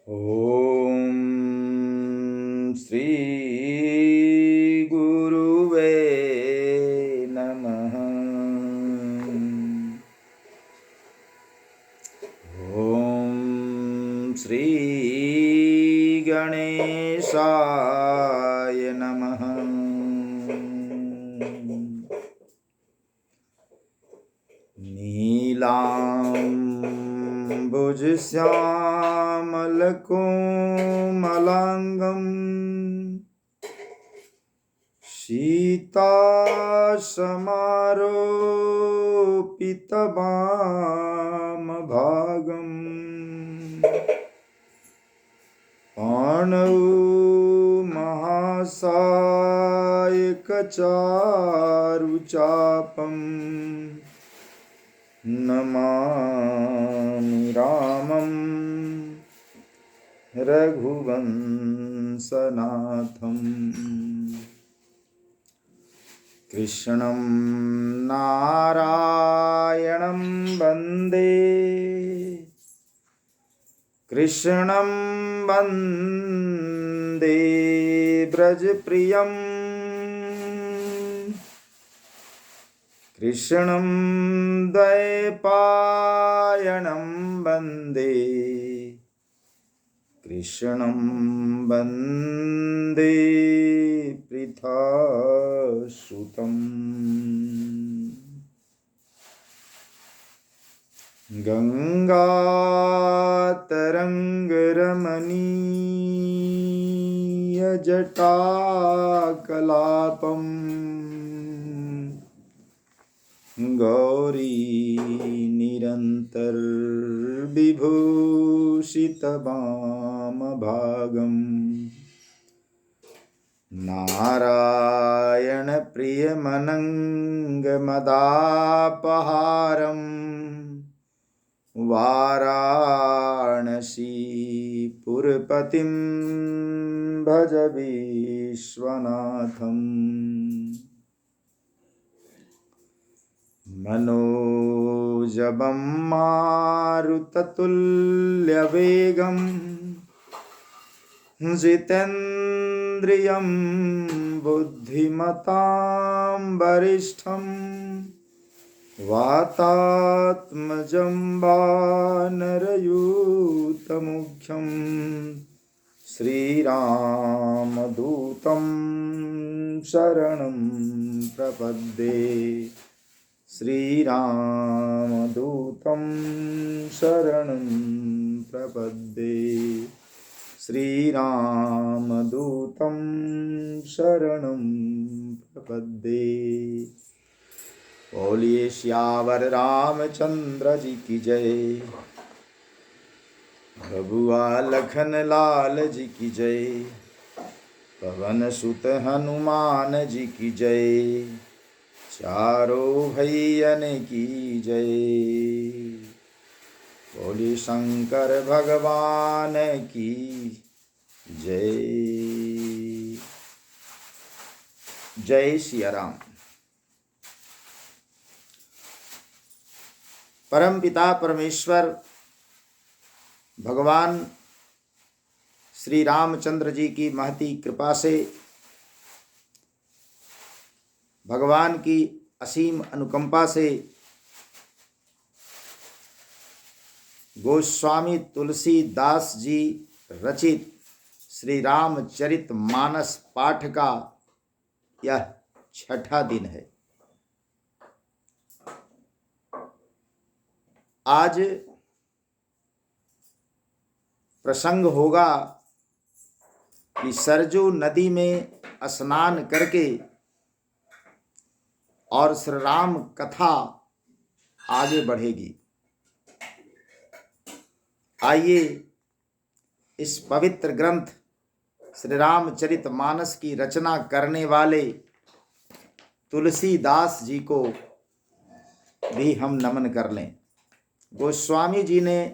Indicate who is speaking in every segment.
Speaker 1: ॐ श्री गुरुवे नमः। ॐ श्री गणेशाय नमः। नीलाम्बुजश्यामलकोमलाङ्गं सीतासमारोपितवामभागं पाणौ महासायकचारुचापम् नमामि रामं रघुवंशनाथं। कृष्णं नारायणं वन्दे, कृष्णं वन्दे व्रजप्रियं, कृष्णं द्वैपायनं वन्दे, कृष्णं वन्दे पृथासुतम्। गङ्गातरङ्गरमणीयजटाकलापम् गौरी निरन्तर्विभूषितवामभागम् नारायणप्रियमनङ्गमदापहारं वाराणसीपुरपतिं भज विश्वनाथम्। मनोजवं मारुततुल्यवेगं जितेन्द्रियं बुद्धिमतां वरिष्ठं वातात्मजं वानरयूथमुख्यं श्रीरामदूतं शरणं प्रपद्ये। श्रीरामदूतं शरणं प्रपद्ये। श्रीरामदूतं शरणं प्रपद्ये। बोलिए श्यावर रामचंद्र जी की जय, बबुआ लखन लाल जी की जय, पवन सुत हनुमान जी की जय, चारों भैयन की जय। बोली शंकर भगवान की जय। जय सिया राम। परम पिता परमेश्वर भगवान श्री रामचंद्र जी की महती कृपा से, भगवान की असीम अनुकंपा से गोस्वामी तुलसीदास जी रचित श्री रामचरित मानस पाठ का यह छठा दिन है। आज प्रसंग होगा कि सरजू नदी में स्नान करके और श्री राम कथा आगे बढ़ेगी। आइए इस पवित्र ग्रंथ श्री रामचरित मानस की रचना करने वाले तुलसीदास जी को भी हम नमन कर लें। गोस्वामी जी ने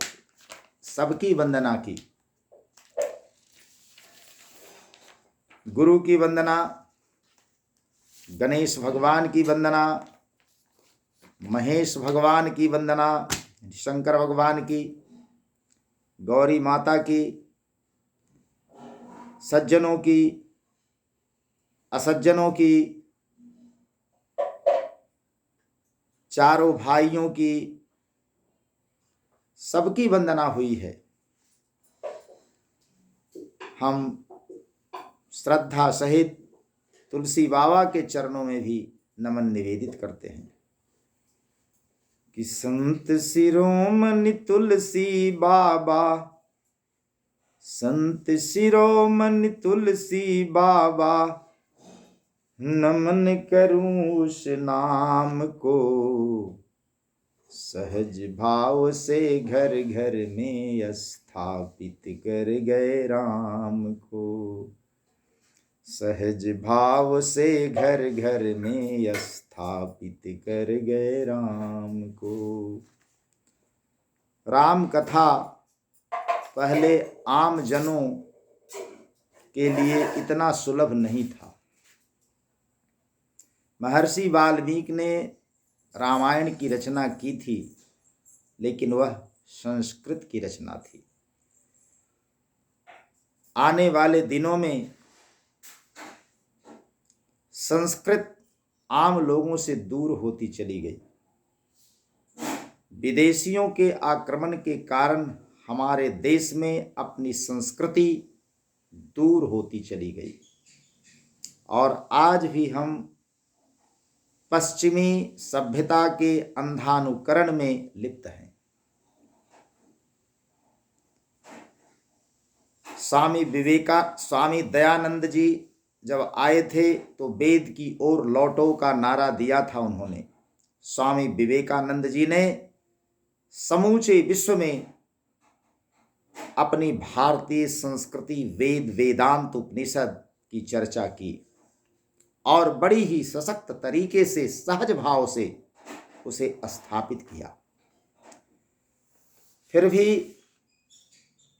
Speaker 1: सबकी वंदना की। गुरु की वंदना, गणेश भगवान की वंदना, महेश भगवान की वंदना, शंकर भगवान की, गौरी माता की, सज्जनों की, असज्जनों की, चारों भाइयों की, सबकी वंदना हुई है। हम श्रद्धा सहित तुलसी बाबा के चरणों में भी नमन निवेदित करते हैं कि संत शिरोमणि तुलसी बाबा, संत शिरोमणि तुलसी बाबा, नमन करूं उस नाम को, सहज भाव से घर घर में स्थापित कर गए राम को, सहज भाव से घर घर में स्थापित कर गए राम को। राम कथा पहले आम जनों के लिए इतना सुलभ नहीं था। महर्षि वाल्मीकि ने रामायण की रचना की थी, लेकिन वह संस्कृत की रचना थी। आने वाले दिनों में संस्कृत आम लोगों से दूर होती चली गई। विदेशियों के आक्रमण के कारण हमारे देश में अपनी संस्कृति दूर होती चली गई और आज भी हम पश्चिमी सभ्यता के अंधानुकरण में लिप्त हैं। स्वामी दयानंद जी जब आए थे तो वेद की ओर लौटो का नारा दिया था उन्होंने। स्वामी विवेकानंद जी ने समूचे विश्व में अपनी भारतीय संस्कृति, वेद, वेदांत, उपनिषद की चर्चा की और बड़ी ही सशक्त तरीके से, सहज भाव से उसे स्थापित किया। फिर भी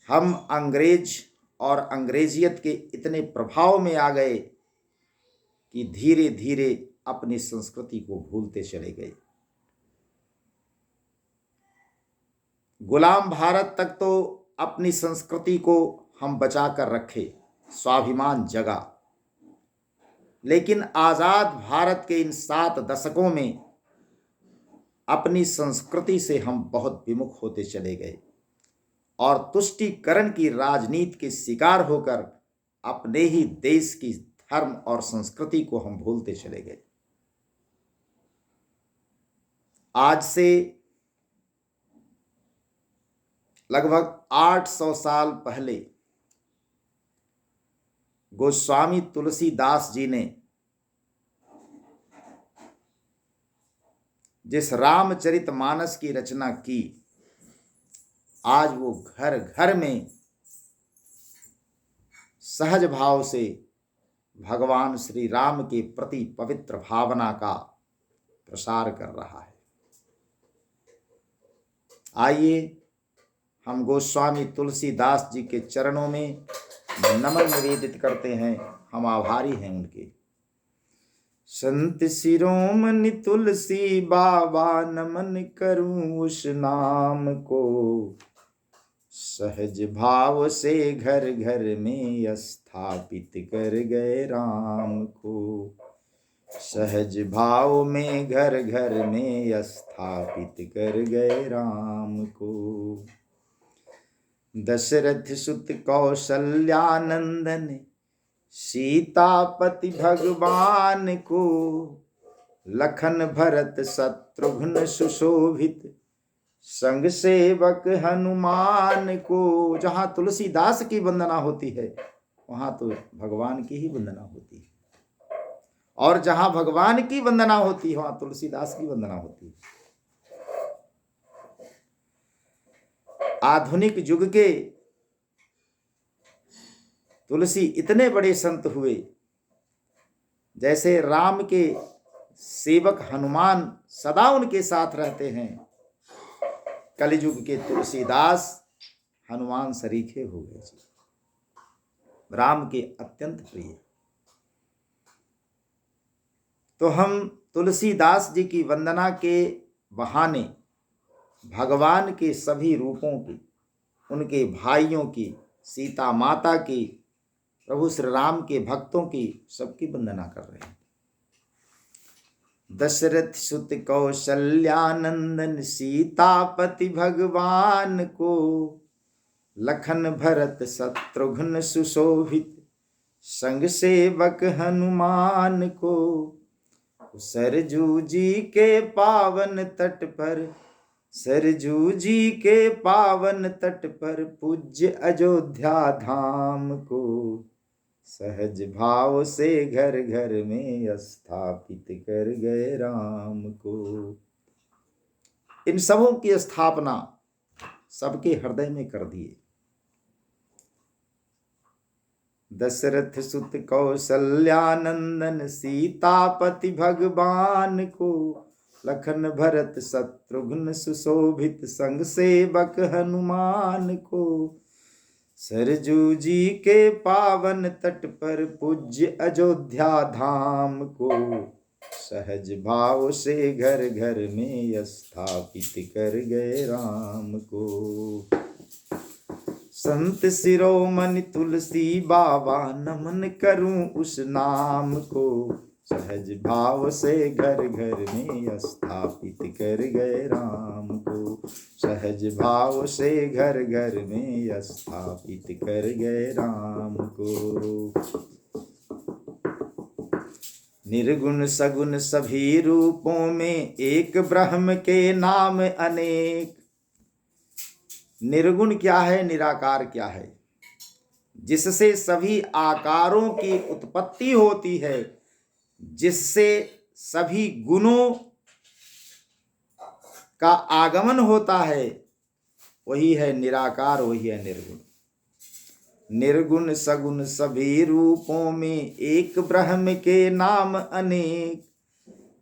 Speaker 1: हम अंग्रेज और अंग्रेजियत के इतने प्रभाव में आ गए कि धीरे धीरे अपनी संस्कृति को भूलते चले गए। गुलाम भारत तक तो अपनी संस्कृति को हम बचा कर रखे, स्वाभिमान जगा, लेकिन आज़ाद भारत के इन 7 दशकों में अपनी संस्कृति से हम बहुत विमुख होते चले गए और तुष्टीकरण की राजनीति के शिकार होकर अपने ही देश की धर्म और संस्कृति को हम भूलते चले गए। आज से लगभग 800 साल पहले गोस्वामी तुलसीदास जी ने जिस रामचरितमानस की रचना की, आज वो घर घर में सहज भाव से भगवान श्री राम के प्रति पवित्र भावना का प्रसार कर रहा है। आइए हम गोस्वामी तुलसीदास जी के चरणों में नमन निवेदित करते हैं। हम आभारी हैं उनके। संत शिरोमणि तुलसी बाबा, नमन करूं उस नाम को, सहज भाव से घर घर में स्थापित कर गए राम को, सहज भाव में घर घर में स्थापित कर गए राम को। दशरथ सुत कौशल्यानंदन, सीतापति भगवान को, लखन भरत शत्रुघ्न सुशोभित, संग सेवक हनुमान को। जहाँ तुलसीदास की वंदना होती है वहाँ तो भगवान की ही वंदना होती है, और जहाँ भगवान की वंदना होती है वहाँ तुलसीदास की वंदना होती है। आधुनिक युग के तुलसी इतने बड़े संत हुए, जैसे राम के सेवक हनुमान सदा उनके साथ रहते हैं, कलयुग के तुलसीदास हनुमान सरीखे हो गए जी, राम के अत्यंत प्रिय। तो हम तुलसीदास जी की वंदना के बहाने भगवान के सभी रूपों की, उनके भाइयों की, सीता माता की, प्रभु श्री राम के भक्तों की सबकी वंदना कर रहे हैं। दशरथ सुत कौशल्यानंदन सीतापति भगवान को, लखन भरत शत्रुघ्न सुशोभित संग सेवक हनुमान को। सरजू जी के पावन तट पर, सरजू जी के पावन तट पर पूज्य अयोध्या धाम को, सहज भाव से घर घर में स्थापित कर गए राम को। इन सबों की स्थापना सबके हृदय में कर दिए। दशरथ सुत कौशल्यानंदन सीतापति भगवान को, लखन भरत शत्रुघ्न सुशोभित संग सेवक हनुमान को। सरजू जी के पावन तट पर पूज्य अयोध्या धाम को, सहज भाव से घर घर में स्थापित कर गए राम को। संत शिरोमणि तुलसी बाबा नमन करूं उस नाम को, सहज भाव से घर घर में स्थापित कर गए राम को। सहज भाव से घर घर में स्थापित कर गए राम को। निर्गुण सगुण सभी रूपों में एक ब्रह्म के नाम अनेक। निर्गुण क्या है, निराकार क्या है? जिससे सभी आकारों की उत्पत्ति होती है, जिससे सभी गुणों का आगमन होता है, वही है निराकार, वही है निर्गुण। निर्गुण सगुण सभी रूपों में एक ब्रह्म के नाम अनेक।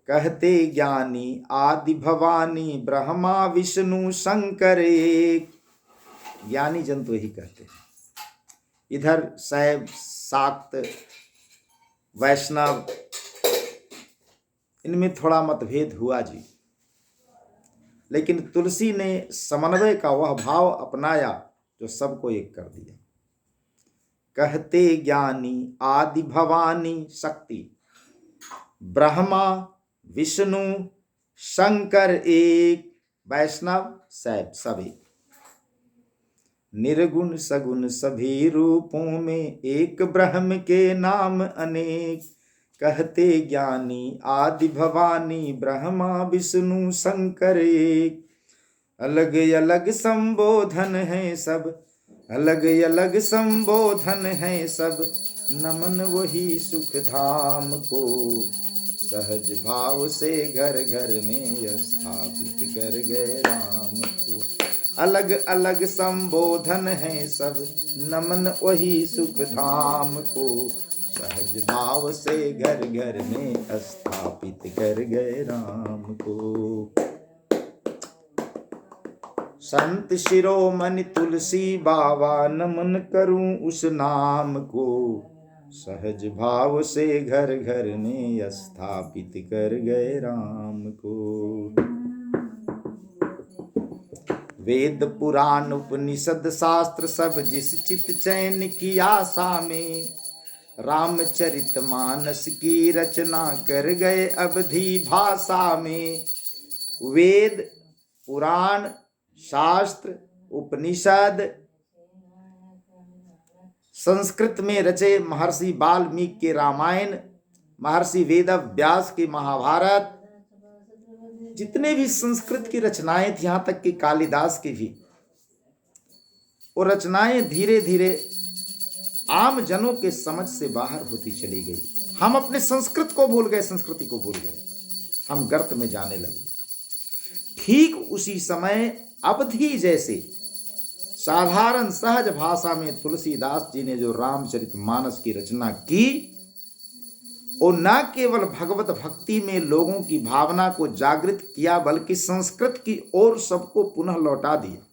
Speaker 1: कहते ज्ञानी आदि भवानी ब्रह्मा विष्णु शंकर एक। ज्ञानी जन तो यही कहते हैं। इधर शैव शाक्त वैष्णव इनमें थोड़ा मतभेद हुआ जी, लेकिन तुलसी ने समन्वय का वह भाव अपनाया जो सबको एक कर दिया। कहते ज्ञानी आदि भवानी शक्ति, ब्रह्मा विष्णु शंकर एक, वैष्णव शैव सब एक। निर्गुण सगुण सभी रूपों में एक ब्रह्म के नाम अनेक। कहते ज्ञानी आदि भवानी ब्रह्मा विष्णु शंकर एक। अलग अलग संबोधन है सब, अलग अलग संबोधन है सब, नमन वही सुख धाम को। सहज भाव से घर घर में स्थापित कर गए राम को। अलग अलग संबोधन है सब, नमन वही सुख धाम को। सहज भाव से घर घर में स्थापित कर गए राम को। संत शिरोमणि तुलसी बाबा नमन करूं उस नाम को। सहज भाव से घर घर में स्थापित कर गए राम को। वेद पुराण उपनिषद शास्त्र सब जिस चित चैन की आशा में, रामचरित मानस की रचना कर गए अवधी भाषा में। वेद पुराण शास्त्र उपनिषद संस्कृत में रचे महर्षि वाल्मीकि के रामायण, महर्षि वेद व्यास की महाभारत, जितने भी संस्कृत की रचनाएं थी, यहाँ तक कि कालिदास की भी, वो रचनाएं धीरे धीरे आम जनों के समझ से बाहर होती चली गई। हम अपने संस्कृत को भूल गए, संस्कृति को भूल गए, हम गर्त में जाने लगे। ठीक उसी समय अवधी जैसे साधारण सहज भाषा में तुलसीदास जी ने जो रामचरित मानस की रचना की, और न केवल भगवत भक्ति में लोगों की भावना को जागृत किया, बल्कि संस्कृत की ओर सबको पुनः लौटा दिया।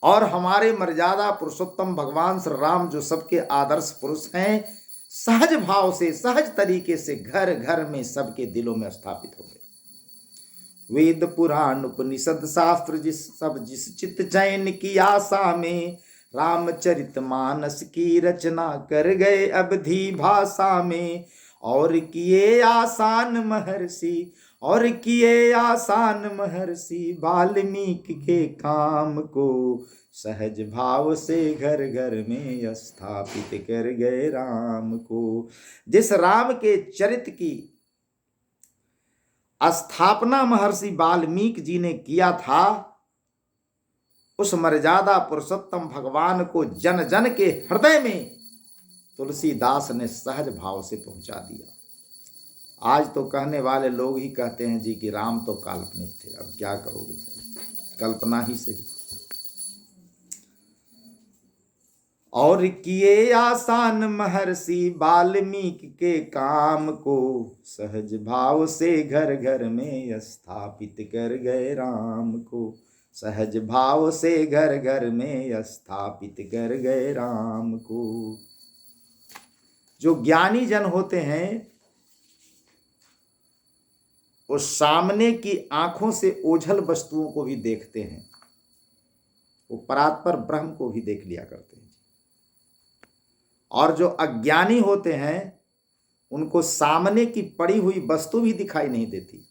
Speaker 1: और हमारे मर्यादा पुरुषोत्तम भगवान श्री राम जो सबके आदर्श पुरुष हैं, सहज भाव से सहज तरीके से घर घर में सबके दिलों में स्थापित हो गए। वेद पुराण उपनिषद शास्त्र जिस चित्त चैन की आशा में, रामचरितमानस की रचना कर गए अवधी भाषा में, और किए आसान महर्षि, और किए आसान महर्षि वाल्मीकि के काम को, सहज भाव से घर घर में स्थापित कर गए राम को। जिस राम के चरित्र की स्थापना महर्षि वाल्मीकि जी ने किया था, उस मर्यादा पुरुषोत्तम भगवान को जन जन के हृदय में तुलसीदास ने सहज भाव से पहुंचा दिया। आज तो कहने वाले लोग ही कहते हैं जी कि राम तो काल्पनिक थे। अब क्या करोगे भाई, कल्पना ही सही। और किए आसान महर्षि वाल्मीकि के काम को, सहज भाव से घर घर में स्थापित कर गए राम को, सहज भाव से घर घर में स्थापित कर गए राम को। जो ज्ञानी जन होते हैं वो सामने की आंखों से ओझल वस्तुओं को भी देखते हैं, वो परात्पर ब्रह्म को भी देख लिया करते हैं। और जो अज्ञानी होते हैं उनको सामने की पड़ी हुई वस्तु भी दिखाई नहीं देती,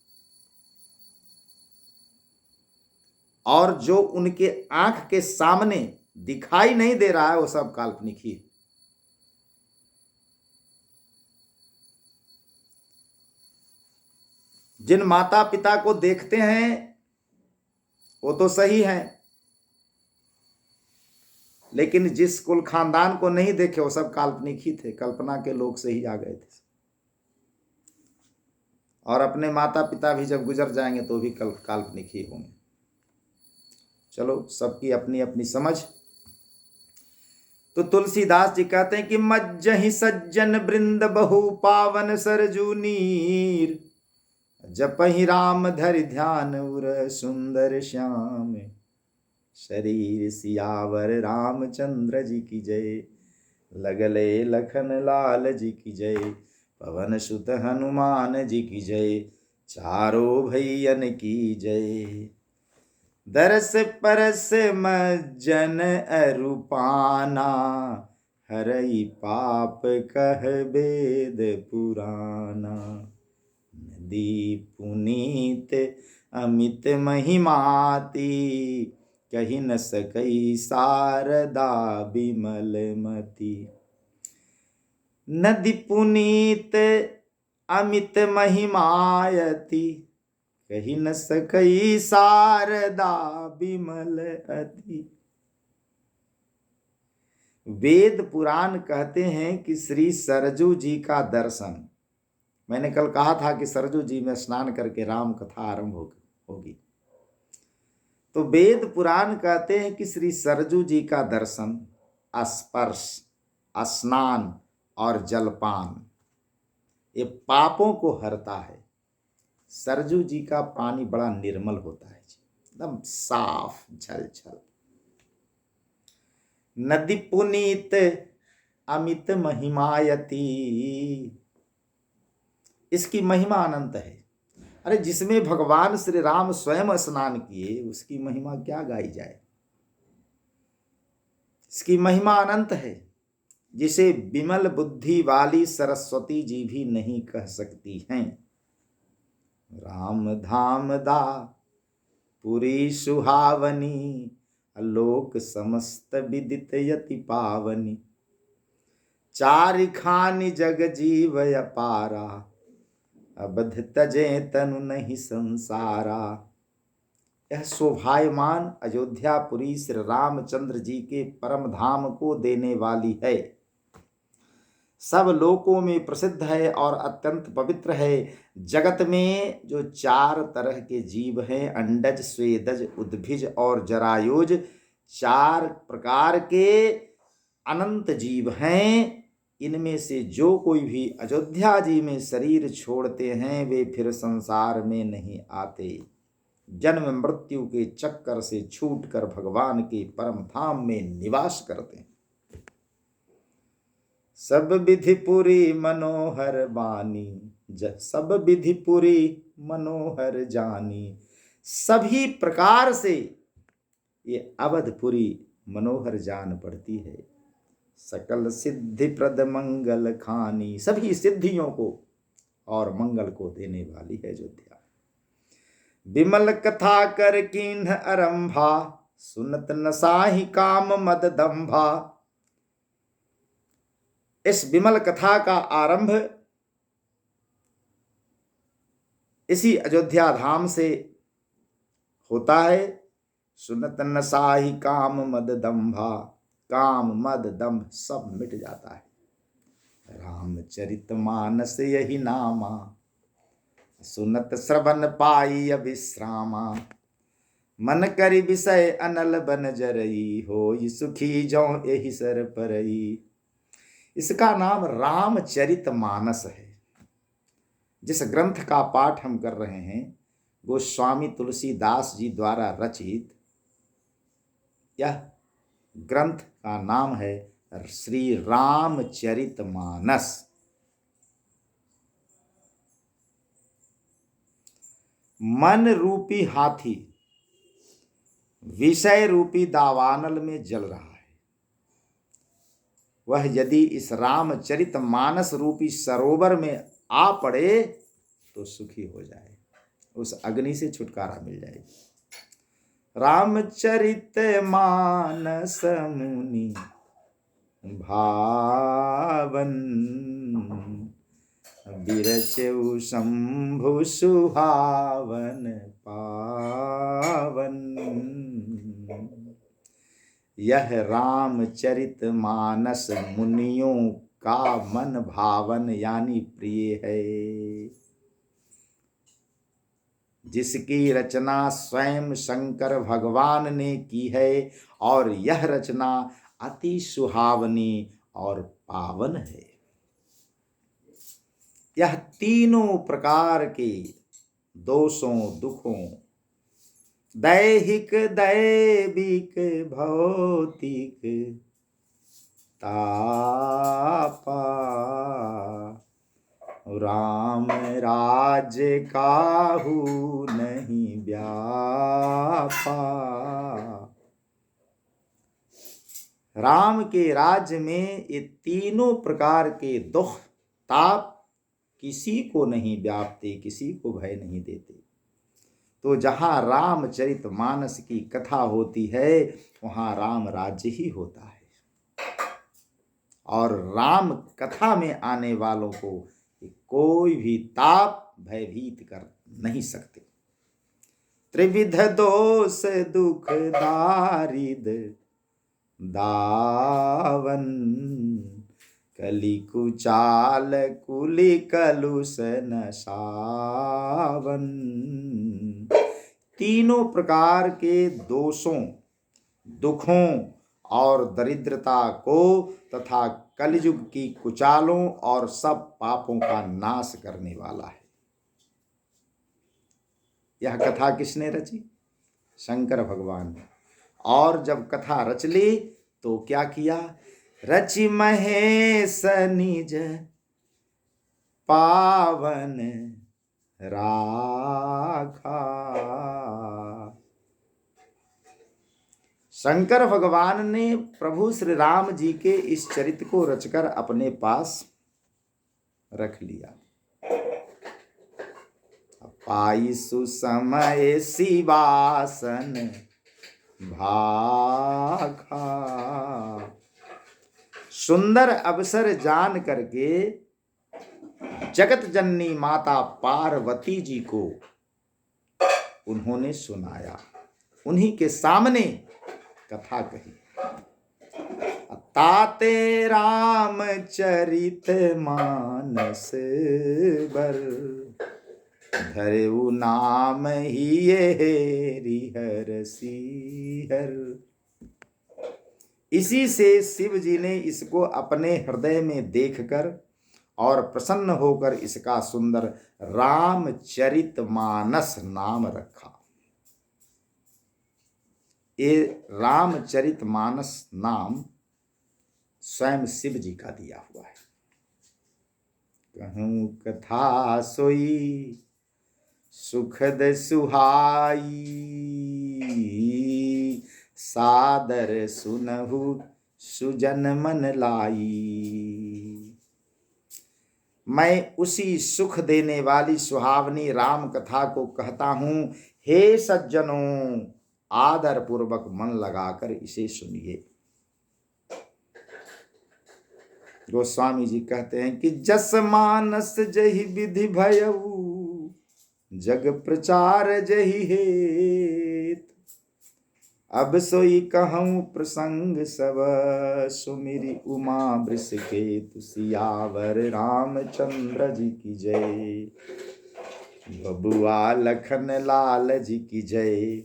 Speaker 1: और जो उनके आंख के सामने दिखाई नहीं दे रहा है वो सब काल्पनिक ही है। जिन माता पिता को देखते हैं वो तो सही हैं, लेकिन जिस कुल खानदान को नहीं देखे वो सब काल्पनिक ही थे, कल्पना के लोग से ही आ गए थे। और अपने माता पिता भी जब गुजर जाएंगे तो भी काल्पनिक ही होंगे। चलो, सबकी अपनी अपनी समझ। तो तुलसीदास जी कहते हैं कि मज्जहि सज्जन वृंद बहु पावन सरजू नीर, जपहि राम धरि ध्यान उर सुंदर श्याम, शरीर सियावर रामचंद्र जी की जय, लगले लखन लाल जी की जय, पवन सुत हनुमान जी की जय, चारों भैयन की जय। दरस परस मज्जन अरूपाना, हरई पाप कह वेद पुराना, नदी पुनीत अमित महिमाती, कही न सकई शारदा बिमल मती। नदी पुनीत अमित महिमायति, कही न सकई शारदा बिमल अति। वेद पुराण कहते हैं कि श्री सरजू जी का दर्शन, मैंने कल कहा था कि सरजू जी में स्नान करके राम कथा आरंभ होगी, तो वेद पुराण कहते हैं कि श्री सरजू जी का दर्शन, स्पर्श, स्नान और जलपान ये पापों को हरता है। सरजू जी का पानी बड़ा निर्मल होता है, एकदम साफ झलझल। नदी पुनीत अमित महिमायति, इसकी महिमा अनंत है। अरे जिसमें भगवान श्री राम स्वयं स्नान किए उसकी महिमा क्या गाई जाए। इसकी महिमा अनंत है, जिसे विमल बुद्धि वाली सरस्वती जी भी नहीं कह सकती हैं। राम धाम दा पुरी सुहावनी, आलोक समस्त विदित यति पावनी, चारि खानि जग जीव अपारा, अबध तजे तनु नहीं संसारा। यह शोभायमान अयोध्यापुरी श्री रामचंद्र जी के परम धाम को देने वाली है, सब लोकों में प्रसिद्ध है और अत्यंत पवित्र है। जगत में जो चार तरह के जीव हैं, अंडज, स्वेदज, उद्भिज और जरायुज, चार प्रकार के अनंत जीव हैं। इनमें से जो कोई भी अयोध्या जी में शरीर छोड़ते हैं वे फिर संसार में नहीं आते, जन्म मृत्यु के चक्कर से छूटकर भगवान के परम धाम में निवास करते हैं। सब विधिपुरी मनोहर बानी, सब विधिपुरी मनोहर जानी। सभी प्रकार से ये अवधपुरी मनोहर जान पड़ती है। सकल सिद्धि प्रद मंगल खानी, सभी सिद्धियों को और मंगल को देने वाली है अयोध्या। विमल कथा कर कीन्ह आरंभा, सुनत न साहि काम मद दंभा। इस विमल कथा का आरंभ इसी अयोध्या धाम से होता है। सुनत न साहि काम मद दंभा, काम मद दंभ सब मिट जाता है। रामचरित मानस यही नामा, सुनत श्रवण पाई अविश्रामा। मन करि विषय अनल बन जरई, होई सुखी जौ एहि सर परई। इसका नाम रामचरित मानस है। जिस ग्रंथ का पाठ हम कर रहे हैं गोस्वामी तुलसीदास जी द्वारा रचित यह ग्रंथ का नाम है श्री रामचरित मानस। मन रूपी हाथी विषय रूपी दावानल में जल रहा है, वह यदि इस रामचरित मानस रूपी सरोवर में आ पड़े तो सुखी हो जाए, उस अग्नि से छुटकारा मिल जाए। रामचरित मानस मुनि भावन, बिरचऊ शंभु सुहावन पावन। यह रामचरित मानस मुनियों का मन भावन यानी प्रिय है, जिसकी रचना स्वयं शंकर भगवान ने की है और यह रचना अति सुहावनी और पावन है। यह तीनों प्रकार के दोषों दुखों, दैहिक दैविक भौतिक तापा, राम राज्य काहू नहीं व्यापा। राम के राज्य में ये तीनों प्रकार के दुख ताप किसी को नहीं व्यापते, किसी को भय नहीं देते। तो जहाँ रामचरित मानस की कथा होती है वहाँ राम राज्य ही होता है, और राम कथा में आने वालों को कोई भी ताप भयभीत कर नहीं सकते। त्रिविध दोष दुख दारिद दावन, कली कुचाल कुली कलुष न सावन। तीनों प्रकार के दोषों दुखों और दरिद्रता को तथा कलयुग की कुचालों और सब पापों का नाश करने वाला है। यह कथा किसने रची? शंकर भगवान ने। और जब कथा रच ली तो क्या किया? रचि महेश निज पावन राखा। शंकर भगवान ने प्रभु श्री राम जी के इस चरित्र को रचकर अपने पास रख लिया। पाई सुसमय शिवासन भाखा, सुंदर अवसर जान करके जगत जननी माता पार्वती जी को उन्होंने सुनाया, उन्हीं के सामने कथा कही। ताते रामचरित मानस बर, धरेउ नाम ही ये हरिहर सिहर। इसी से शिव जी ने इसको अपने हृदय में देखकर और प्रसन्न होकर इसका सुंदर रामचरित मानस नाम रखा। ये रामचरित मानस नाम स्वयं शिव जी का दिया हुआ है। कहूँ कथा सोई सुखद सुहाई, सादर सुनहु सुजन मन लाई। मैं उसी सुख देने वाली सुहावनी राम कथा को कहता हूं, हे सज्जनों, आदर पूर्वक मन लगाकर इसे सुनिए। गोस्वामी जी कहते हैं कि जस मानस जहि विधि भयऊ, जग प्रचार जहि हेत, अब सोई कहूँ प्रसंग सब, सुमिरि उमा वृषकेतु, सियावर रामचंद्र जी की जय, बबुआ लखन लाल जी की जय,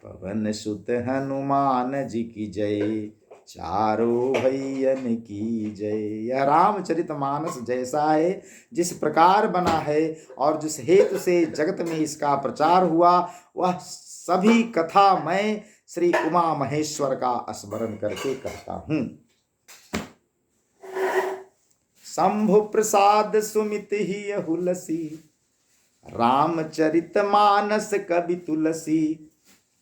Speaker 1: पवन सुत हनुमान जी की जय, चारों भैयन की जय। यह रामचरितमानस जैसा है, जिस प्रकार बना है और जिस हेतु से जगत में इसका प्रचार हुआ, वह सभी कथा मैं श्री उमा महेश्वर का स्मरण करके कहता हूं। शंभु प्रसाद सुमित ही हुलसी, रामचरित मानस कवि तुलसी,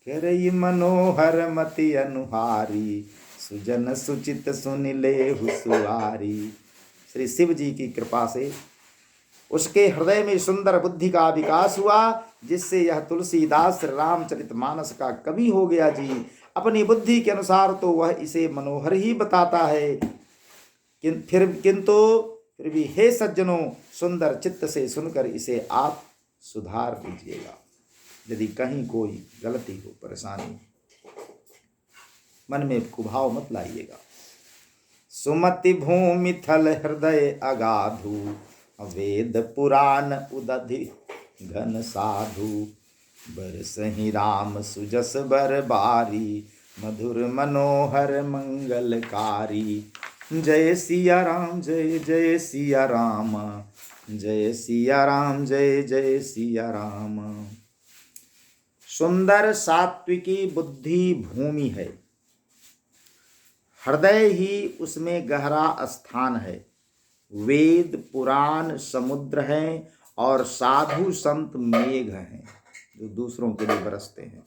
Speaker 1: करई मनोहर मति अनुहारी, सुजन सुचित सुनिले हुसुआरी। श्री शिव जी की कृपा से उसके हृदय में सुंदर बुद्धि का विकास हुआ, जिससे यह तुलसीदास रामचरितमानस का कवि हो गया जी। अपनी बुद्धि के अनुसार तो वह इसे मनोहर ही बताता है, फिर भी हे सज्जनों, सुंदर चित्त से सुनकर इसे आप सुधार लीजिएगा। यदि कहीं कोई गलती हो, परेशानी, मन में कुभाव मत लाइएगा। सुमति भूमि थल हृदय अगाधु, वेद पुराण उदधि घन साधु, बरसहि राम सुजस बर बारी, मधुर मनोहर मंगलकारी। जय सिया राम, जय जय सिया राम, जय सिया राम, जय जय सिया राम। सुंदर सात्विकी बुद्धि भूमि है, हृदय ही उसमें गहरा स्थान है। वेद पुराण समुद्र हैं और साधु संत मेघ हैं, जो दूसरों के लिए बरसते हैं।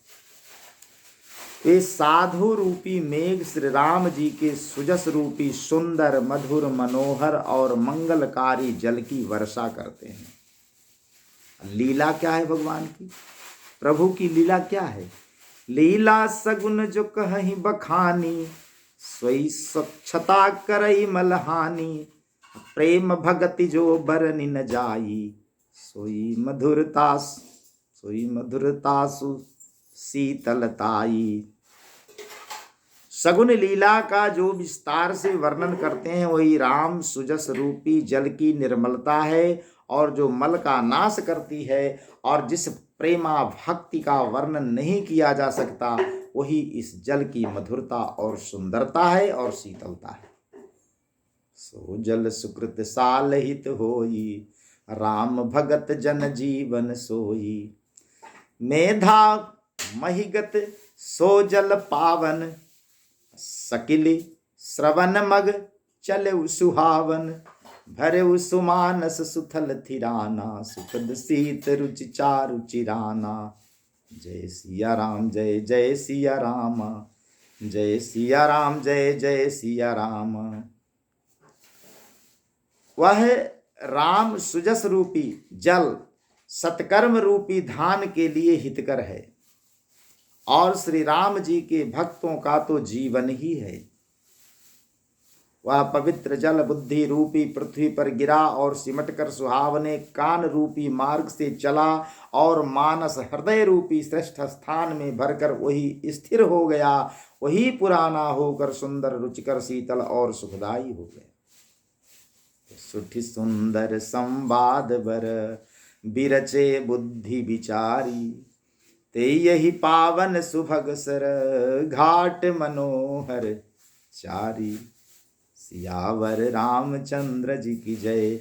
Speaker 1: वे साधु रूपी मेघ श्री राम जी के सुजस रूपी सुंदर मधुर मनोहर और मंगलकारी जल की वर्षा करते हैं। लीला क्या है भगवान की, प्रभु की लीला क्या है? लीला सगुन जो कहीं बखानी, सोई स्वच्छता करई मलहानी, प्रेम भगति जो बरनि न जाई, सोई मधुरतासु शीतलताई। सगुन लीला का जो विस्तार से वर्णन करते हैं, वही राम सुजस रूपी जल की निर्मलता है, और जो मल का नाश करती है, और जिस प्रेमा भक्ति का वर्णन नहीं किया जा सकता, वही इस जल की मधुरता और सुंदरता है और शीतलता है। सो जल सुकृत साल हित होई, राम भगत जन जीवन सोई, मेधा महिगत सो जल पावन, सकिली श्रवण मग चले सुहावन, भरे सुमानस सुथल थिराना, सुखद शीत रुचि चारु चिराना। जय सिया राम, जय जय सिया राम, जय सिया राम, जय जय सिया राम। वह राम सुजस रूपी जल सत्कर्म रूपी धान के लिए हितकर है, और श्री राम जी के भक्तों का तो जीवन ही है। वह पवित्र जल बुद्धि रूपी पृथ्वी पर गिरा और सिमटकर सुहावने कान रूपी मार्ग से चला, और मानस हृदय रूपी श्रेष्ठ स्थान में भरकर वही स्थिर हो गया। वही पुराना होकर सुंदर रुचिकर शीतल और सुखदाई हो गया। सुठी सुंदर संवाद बर, बिरचे बुद्धि विचारी, ते यही पावन सुभग सर, घाट मनोहर चारी। सियावर रामचंद्र जी की जय,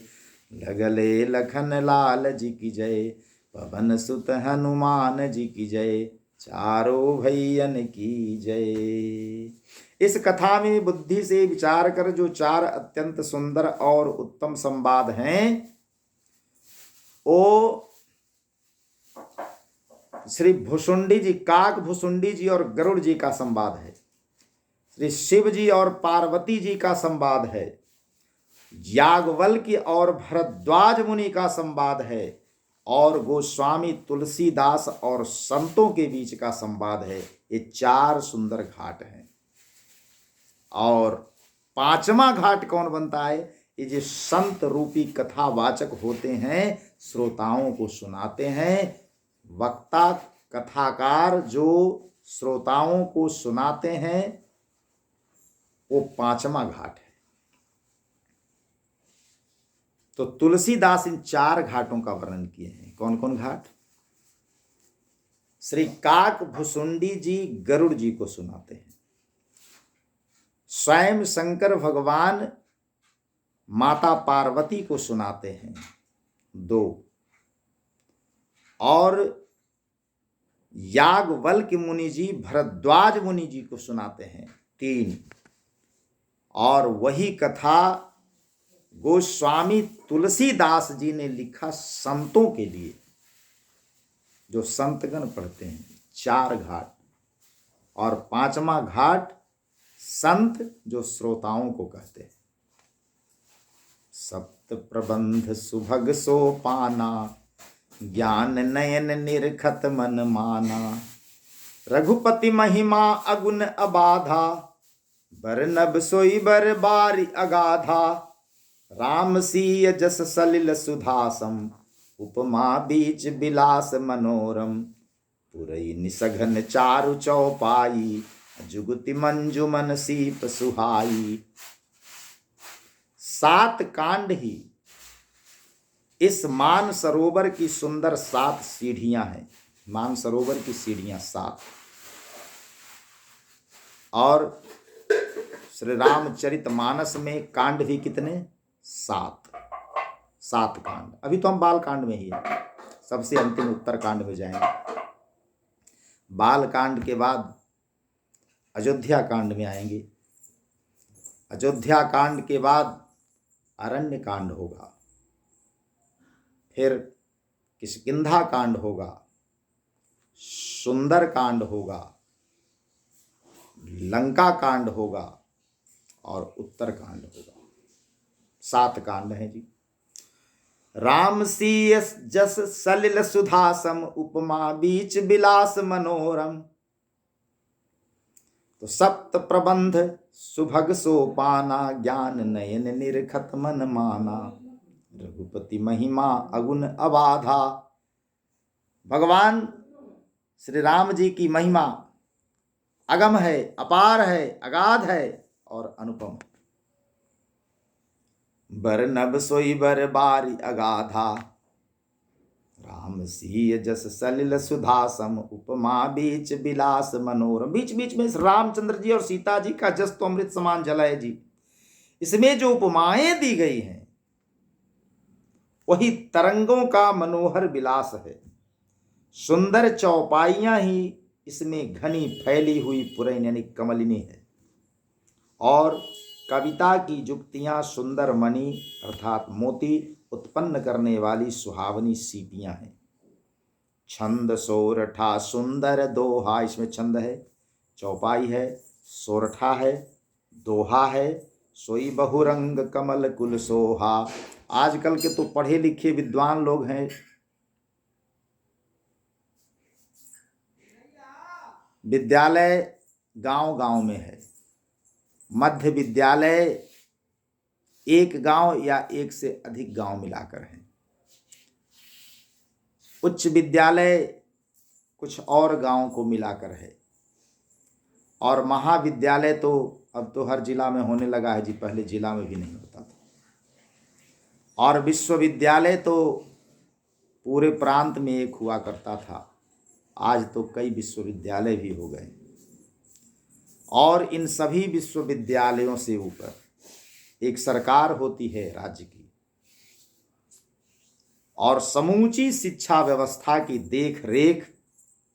Speaker 1: लगले लखन लाल जी की जय, पवन सुत हनुमान जी की जय, चारों भैयन की जय। इस कथा में बुद्धि से विचार कर जो चार अत्यंत सुंदर और उत्तम संवाद हैं, वो श्री भुसुंडी जी, काक भुसुंडी जी और गरुड़ जी का संवाद है। श्री शिव जी और पार्वती जी का संवाद है। याज्ञवल्क्य और भरद्वाज मुनि का संवाद है। और गोस्वामी तुलसीदास और संतों के बीच का संवाद है। ये 4 सुंदर घाट हैं। और 5वां घाट कौन बनता है? ये जो संत रूपी कथावाचक होते हैं, श्रोताओं को सुनाते हैं। वक्ता कथाकार जो श्रोताओं को सुनाते हैं, वो 5वां घाट है। तो तुलसीदास इन 4 घाटों का वर्णन किए हैं। कौन कौन घाट? श्री काक भुसुंडी जी गरुड़ जी को सुनाते हैं। स्वयं शंकर भगवान माता पार्वती को सुनाते हैं 2। और याज्ञवल्क्य मुनि जी भरद्वाज मुनि जी को सुनाते हैं 3। और वही कथा गोस्वामी तुलसीदास जी ने लिखा संतों के लिए, जो संतगण पढ़ते हैं, 4 घाट। और 5वां घाट संत जो श्रोताओं को कहते हैं। सप्त प्रबंध सुभग सोपाना, ज्ञान नयन निरखत मन माना। रघुपति महिमा अगुण अबाधा, बरनब सोई बर बारी अगाधा। राम सीय जस सलिल सुधासम, उपमा बीच बिलास मनोरम। पुरई निसघन चारु चौपाई, जुगति मंजुमन सीप सुहाई। 7 कांड ही इस मान सरोवर की सुंदर 7 सीढ़ियां हैं। मान सरोवर की सीढ़ियां 7। और श्री रामचरितमानस में कांड भी कितने? 7 कांड। अभी तो हम बाल कांड में ही है, सबसे अंतिम उत्तर कांड में जाएंगे। बाल कांड के बाद अयोध्या कांड में आएंगे। अयोध्या कांड के बाद अरण्य कांड होगा, फिर किष्किंधा कांड होगा, सुंदर कांड होगा, लंका कांड होगा और उत्तर कांड होगा। 7 कांड हैं जी। राम सीय जस सलिल सुधासम, उपमा बीच बिलास मनोरम। तो सप्त प्रबंध सुभग सोपाना, ज्ञान नयन निरखत मन माना। रघुपति महिमा अगुण अबाधा। भगवान श्री राम जी की महिमा अगम है, अपार है, अगाध है और अनुपम। बरनब सोई बर बारी अगाधा, राम सीय जस सलिल सुधासम। उपमा बीच बिलास मनोरम। बीच बीच में रामचंद्र जी और सीता जी का जस तो अमृत समान जल है जी। इसमें जो उपमाएं दी गई हैं वही तरंगों का मनोहर विलास है। सुंदर चौपाइयां ही इसमें घनी फैली हुई पुरैन यानी कमलिनी है। और कविता की जुक्तियां सुंदर मणि अर्थात मोती उत्पन्न करने वाली सुहावनी सीपियां हैं। छंद सोरठा सुंदर दोहा, इसमें छंद है, चौपाई है, सोरठा है, दोहा है। सोई बहुरंग कमल कुल सोहा। आजकल के तो पढ़े लिखे विद्वान लोग हैं, विद्यालय गांव गांव में है, मध्य विद्यालय एक गांव या एक से अधिक गांव मिलाकर है, उच्च विद्यालय कुछ और गांवों को मिलाकर है, और महाविद्यालय तो अब तो हर जिला में होने लगा है जी, पहले जिला में भी नहीं होता था। और विश्वविद्यालय तो पूरे प्रांत में एक हुआ करता था, आज तो कई विश्वविद्यालय भी हो गए। और इन सभी विश्वविद्यालयों से ऊपर एक सरकार होती है राज्य की, और समूची शिक्षा व्यवस्था की देख रेख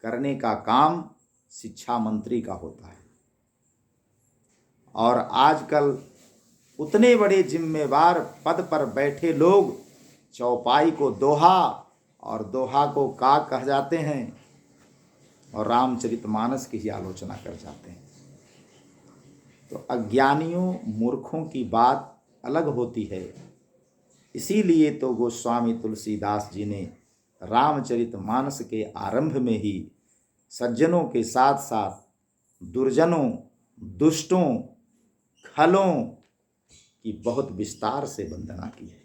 Speaker 1: करने का काम शिक्षा मंत्री का होता है। और आजकल उतने बड़े जिम्मेवार पद पर बैठे लोग चौपाई को दोहा और दोहा को का कह जाते हैं। और रामचरितमानस की ही आलोचना कर जाते हैं। तो अज्ञानियों मूर्खों की बात अलग होती है। इसीलिए तो गोस्वामी तुलसीदास जी ने रामचरितमानस के आरंभ में ही सज्जनों के साथ साथ दुर्जनों, दुष्टों, खलों की बहुत विस्तार से वंदना की है।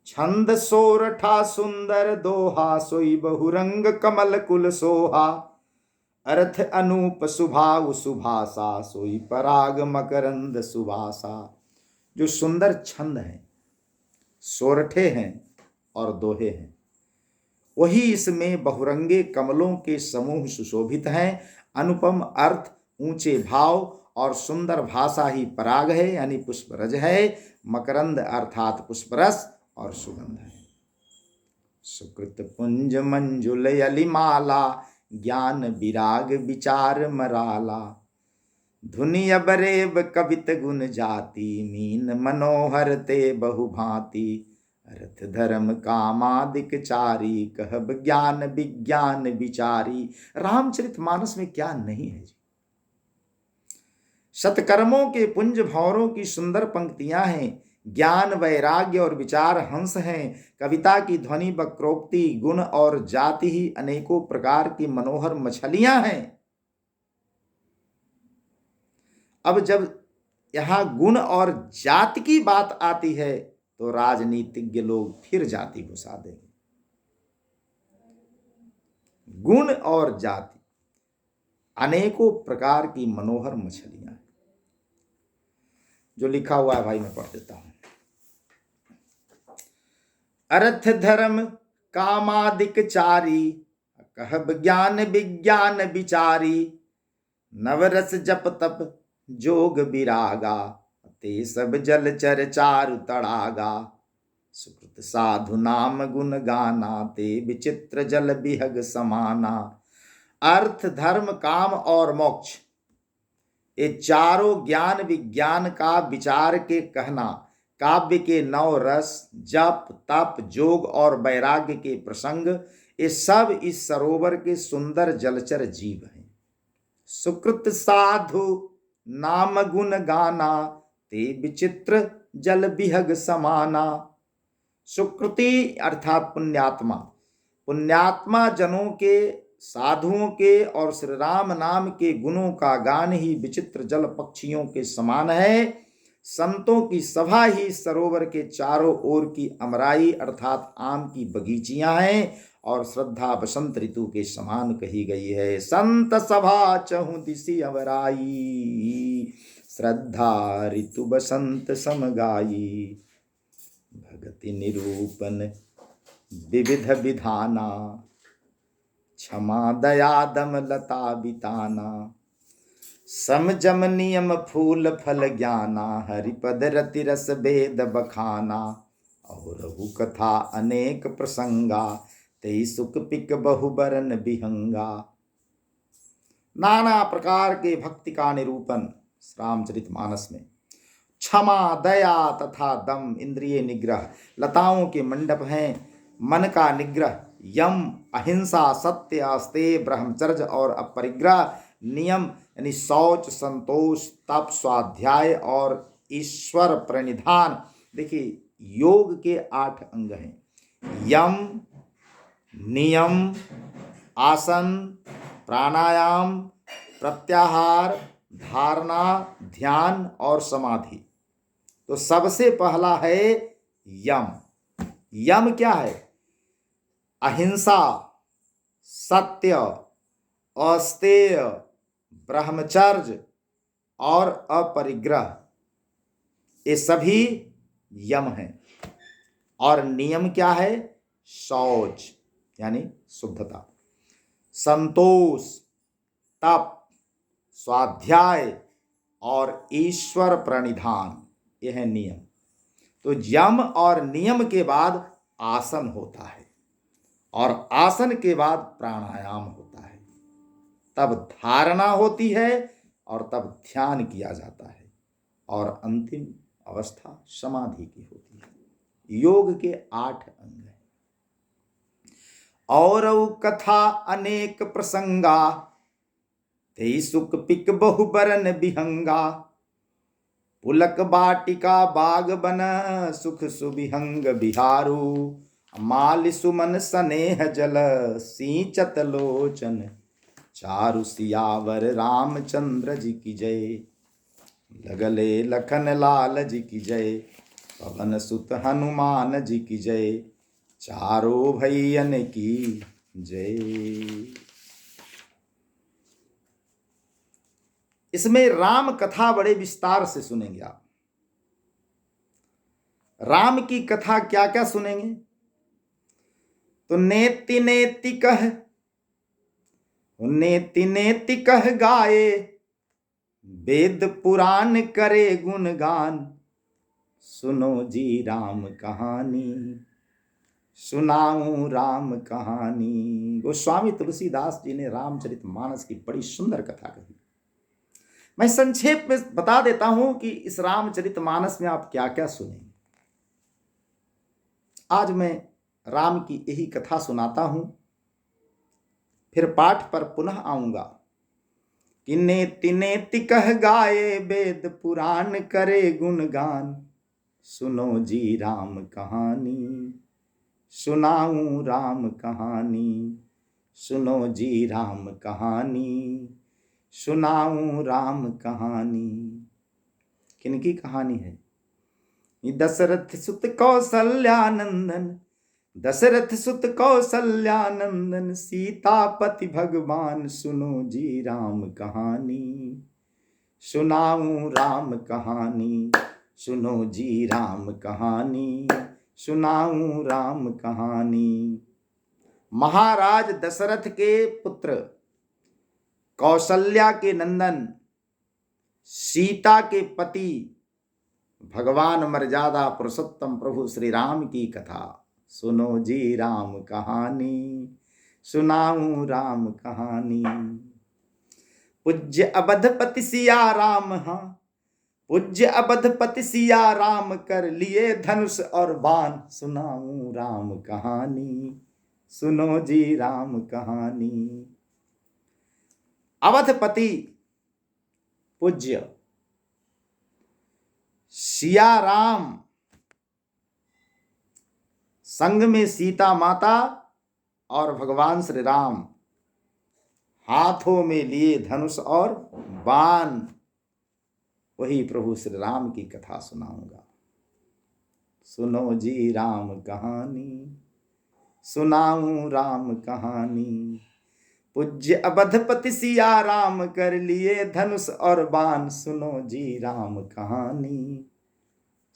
Speaker 1: छंद सोरठा सुंदर दोहा, सोई बहुरंग कमल कुल सोहा। अर्थ अनूप सुभाव सुभाषा, सोई पराग मकरंद सुभाषा। जो सुंदर छंद हैं, सोरठे हैं और दोहे हैं, वही इसमें बहुरंगे कमलों के समूह सुशोभित हैं। अनुपम अर्थ, ऊंचे भाव और सुंदर भाषा ही पराग है, यानी पुष्परज है। मकरंद अर्थात पुष्परस और सुगंध है। सुकृत पुंज मंजुल यलिमाला, ज्ञान विराग विचार मराला। धुनि अबरेब कवित गुण जाति, मीन मनोहर ते बहुभांति। अर्थ धर्म कामादिक चारी, कहब ज्ञान विज्ञान विचारी। रामचरितमानस में क्या नहीं है जी। सत्कर्मों के पुंज भंवरों की सुंदर पंक्तियां हैं। ज्ञान वैराग्य और विचार हंस हैं। कविता की ध्वनि वक्रोक्ति गुण और जाति ही अनेकों प्रकार की मनोहर मछलियां हैं। अब जब यहां गुण और जाति की बात आती है तो राजनीतिज्ञ लोग फिर जाति घुसा देंगे। गुण और जाति अनेकों प्रकार की मनोहर मछलियां हैं। जो लिखा हुआ है भाई मैं पढ़ देता हूं। अर्थ धर्म कामादिक चारी, कहब ज्ञान विज्ञान विचारी। नवरस जप तप जोग विरागा, ते सब जलचर चारु तड़ागा। सुकृत साधु नाम गुण गाना, ते विचित्र जल बिहग समाना। अर्थ धर्म काम और मोक्ष, ये चारों ज्ञान विज्ञान का विचार के कहना, काव्य के नौ रस, जप तप जोग और वैराग्य के प्रसंग, ये सब इस सरोवर के सुंदर जलचर जीव हैं। सुकृत साधु नाम गुण गाना, ते विचित्र जल बिहग समाना। सुकृति अर्थात पुण्यात्मा, पुण्यात्मा जनों के, साधुओं के और श्री राम नाम के गुणों का गान ही विचित्र जल पक्षियों के समान है। संतों की सभा ही सरोवर के चारों ओर की अमराई अर्थात आम की बगीचियां हैं और श्रद्धा बसंत ऋतु के समान कही गई है। संत सभा चहु दिशि अमराई, श्रद्धा ऋतु बसंत समगाई। भगति निरूपण विविध विधाना, क्षमा दया दम लता बिताना। समजम नियम फूल फल ज्ञाना, हरिपद रति रस भेद बखाना। और रहु कथा अनेक प्रसंगा, तेई सुख पिक बहुबरन विहंगा। नाना प्रकार के भक्ति का निरूपण रामचरितमानस में। क्षमा दया तथा दम इंद्रिय निग्रह, लताओं के मंडप हैं। मन का निग्रह, यम अहिंसा सत्य अस्तेय ब्रह्मचर्य और अपरिग्रह। नियम यानी शौच संतोष तप स्वाध्याय और ईश्वर प्रणिधान। देखिए योग के 8 अंग हैं। यम, नियम, आसन, प्राणायाम, प्रत्याहार, धारणा, ध्यान और समाधि। तो सबसे पहला है यम। यम क्या है? अहिंसा, सत्य, अस्तेय, ब्रह्मचर्य और अपरिग्रह, ये सभी यम हैं। और नियम क्या है? शौच यानी शुद्धता, संतोष, तप, स्वाध्याय और ईश्वर प्रणिधान, यह है नियम। तो यम और नियम के बाद आसन होता है और आसन के बाद प्राणायाम होता है, तब धारणा होती है और तब ध्यान किया जाता है और अंतिम अवस्था समाधि की होती है। योग के 8 अंग हैं और कथा अनेक प्रसंगा, ते सुख पिक बहुबरन बिहंगा। पुलक बाटिका बाग बन, सुख सुबिहंग बिहारू। माल सुमन स्नेह जल, सींचत लोचन चारु। सियावर रामचंद्र जी की जय, लगले लखन लाल जी की जय। पवन सुत हनुमान जी की जय, चारों भैयन की जय। इसमें राम कथा बड़े विस्तार से सुनेंगे आप। राम की कथा क्या क्या सुनेंगे? तो नेति नेति कह, नेति नेति कह गाए, वेद पुराण करे गुणगान। सुनो जी राम कहानी, सुनाऊं राम कहानी। गोस्वामी तुलसीदास जी ने रामचरितमानस की बड़ी सुंदर कथा कही। मैं संक्षेप में बता देता हूं कि इस रामचरितमानस में आप क्या क्या सुनेंगे। आज मैं राम की यही कथा सुनाता हूं, फिर पाठ पर पुनः आऊंगा। कि नेति नेति कह गाए, वेद पुराण करे गुणगान। सुनो जी राम कहानी, सुनाऊं राम कहानी। सुनो जी राम कहानी, सुनाऊं राम कहानी। किनकी कहानी है? दशरथ सुत कौशल्यानंदन, दशरथ सुत कौशल्यानंदन। सीतापति भगवान, सुनो जी राम कहानी, सुनाऊं राम कहानी। सुनो जी राम कहानी, सुनाऊं राम कहानी। महाराज दशरथ के पुत्र, कौशल्या के नंदन, सीता के पति, भगवान मर्यादा पुरुषोत्तम प्रभु श्री राम की कथा। सुनो जी राम कहानी, सुनाऊं राम कहानी। पूज्य अवधपति सिया राम, हाँ पूज्य अवधपति सिया राम, कर लिए धनुष और बाण। सुनाऊं राम कहानी, सुनो जी राम कहानी। अवधपति पूज्य सिया राम, संग में सीता माता और भगवान श्री राम, हाथों में लिए धनुष और बाण। वही प्रभु श्री राम की कथा सुनाऊंगा। सुनो जी राम कहानी, सुनाऊं राम कहानी। पूज्य अवधपति सिया राम, कर लिए धनुष और बाण। सुनो जी राम कहानी,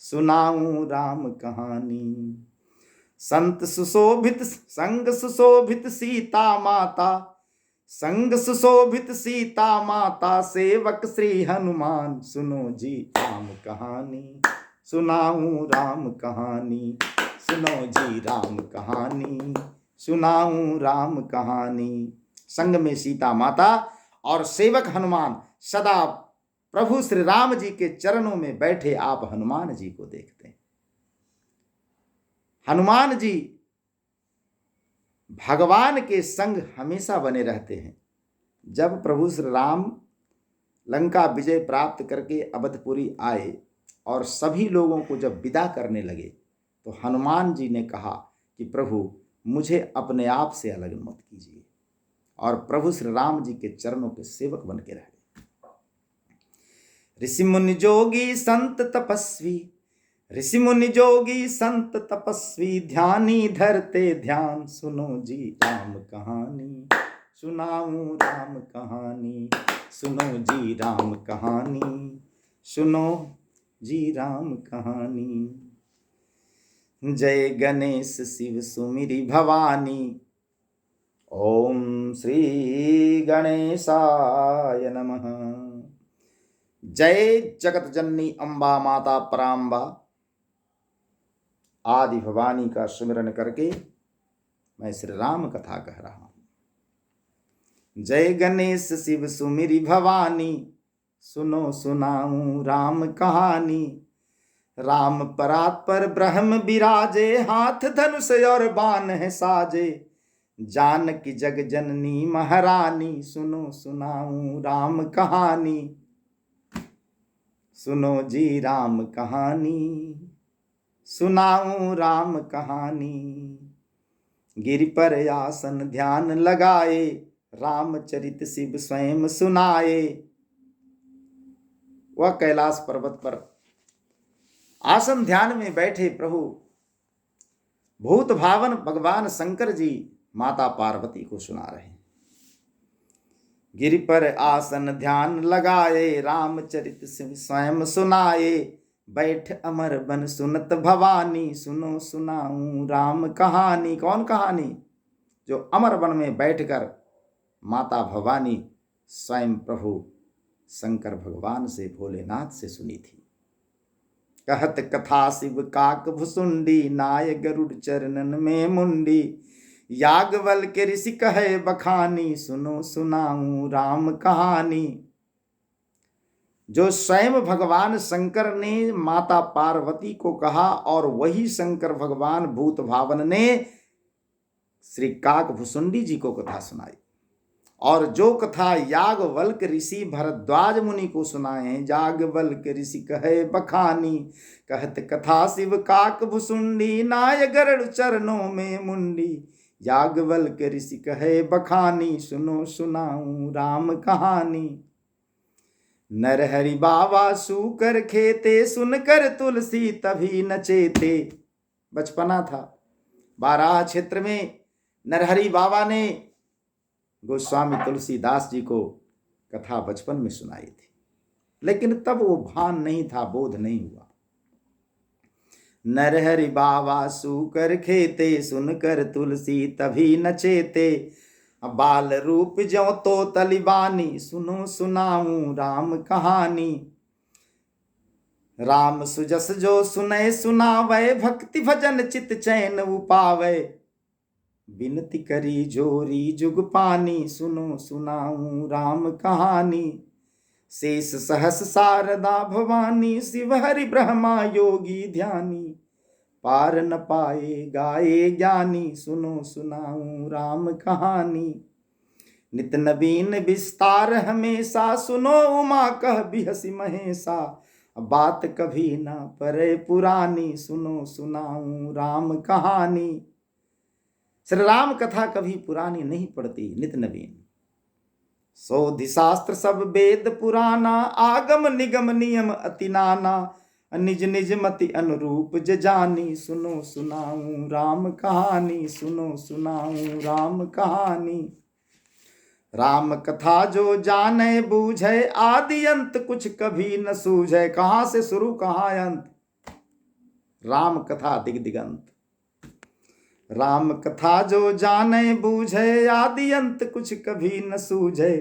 Speaker 1: सुनाऊं राम कहानी। संत सुशोभित संग सुशोभित सीता माता, संग सुशोभित सीता माता। सेवक श्री हनुमान, सुनो जी राम कहानी, सुनाऊं राम कहानी। सुनो जी राम कहानी, सुनाऊं राम कहानी। संग में सीता माता और सेवक हनुमान, सदा प्रभु श्री राम जी के चरणों में बैठे आप हनुमान जी को देखते हैं। हनुमान जी भगवान के संग हमेशा बने रहते हैं। जब प्रभु श्री राम लंका विजय प्राप्त करके अवधपुरी आए और सभी लोगों को जब विदा करने लगे, तो हनुमान जी ने कहा कि प्रभु मुझे अपने आप से अलग मत कीजिए, और प्रभु श्री राम जी के चरणों के सेवक बन के रह गए। ऋषि मुनि जोगी संत तपस्वी, ऋषि मुनि जोगी संत तपस्वी। ध्यानी धरते ध्यान, सुनो जी राम कहानी, सुनाऊं राम कहानी। सुनो जी राम कहानी, सुनो जी राम कहानी। जय गणेश शिव सुमिरि भवानी, ओम श्री गणेशाय नमः। जय जगत जननी अम्बा माता पराम्बा आदि भवानी का स्मरण करके मैं श्री राम कथा कह रहा हूं। जय गणेश शिव सुमिरि भवानी, सुनो सुनाऊं राम कहानी। राम परात पर ब्रह्म विराजे, हाथ धनुष और बाण है साजे। जानकी जग जननी महारानी, सुनो सुनाऊं राम कहानी, सुनो जी राम कहानी, सुनाऊं राम कहानी। गिरि पर आसन ध्यान लगाए, रामचरित शिव स्वयं सुनाए। वह कैलाश पर्वत पर आसन ध्यान में बैठे प्रभु भूत भावन भगवान शंकर जी माता पार्वती को सुना रहे हैं। गिरि पर आसन ध्यान लगाए, रामचरित शिव स्वयं सुनाए। बैठ अमर बन सुनत भवानी, सुनो सुनाऊं राम कहानी। कौन कहानी? जो अमर वन में बैठकर माता भवानी स्वयं प्रभु शंकर भगवान से, भोलेनाथ से सुनी थी। कहत कथा शिव काक भुसुंडी, नाय गरुड़ चरणन में मुंडी। याज्ञवल के ऋषि कहे बखानी, सुनो सुनाऊं राम कहानी। जो स्वयं भगवान शंकर ने माता पार्वती को कहा और वही शंकर भगवान भूत भावन ने श्री काक भुसुंडी जी को कथा सुनाई। और जो कथा याज्ञवल्क्य ऋषि भरद्वाज मुनि को सुनाए, याज्ञवल्क्य ऋषि कहे बखानी। कहत कथा शिव काक भुसुंडी, नाय गरुड़ चरणों में मुंडी। याज्ञवल्क्य ऋषि कहे बखानी, सुनो सुनाऊं राम कहानी। नरहरि बाबा सूकर खेते, सुनकर तुलसी तभी नचेते। बचपना था, बाराह क्षेत्र में नरहरि बाबा ने गोस्वामी तुलसीदास जी को कथा बचपन में सुनाई थी, लेकिन तब वो भान नहीं था, बोध नहीं हुआ। नरहरि बाबा सूकर खेते, सुनकर तुलसी तभी नचेते। बाल रूप ज्यों तो तलिबानी, सुनो सुनाऊं राम कहानी। राम सुजस जो सुने सुनावे, भक्ति भजन चित चैन उपावे। बिनती करी जोरी जुग पानी, सुनो सुनाऊं राम कहानी। शेष सहस शारदा भवानी, शिव हरि ब्रह्मा योगी ध्यानी। पार न पाए गाए ज्ञानी, सुनो सुनाऊं राम कहानी। नित नवीन विस्तार हमेशा, सुनो उमा कह बिहसी महेशा। बात कभी ना परे पुरानी, सुनो सुनाऊं राम कहानी। श्री राम कथा कभी पुरानी नहीं पड़ती, नित नवीन। सोधि शास्त्र सब वेद पुराना, आगम निगम नियम अति नाना। निज निज मति अनुरूप जानी, सुनो सुनाऊं राम कहानी। सुनो सुनाऊं राम कहानी। राम कथा जो जाने बूझे, आदि अंत कुछ कभी न सूझे। कहाँ से शुरू कहाँ अंत? राम कथा दिग दिगंत। राम कथा जो जाने बूझे, आदि अंत कुछ कभी न सूझे।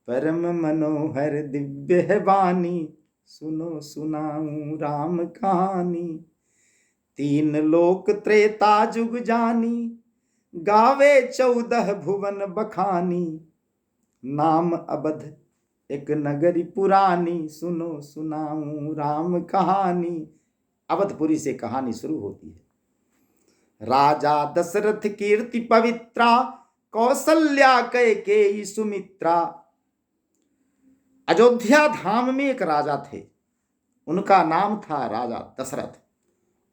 Speaker 1: परम मनोहर दिव्य है वाणी, सुनो सुनाऊं राम कहानी। तीन लोक त्रेता जुग जानी, गावे 14 भुवन बखानी। नाम अवध एक नगरी पुरानी, सुनो सुनाऊं राम कहानी। अवधपुरी से कहानी शुरू होती है। राजा दशरथ कीर्ति पवित्रा, कौसल्या कैकेयी सुमित्रा। अयोध्या धाम में एक राजा थे, उनका नाम था राजा दशरथ।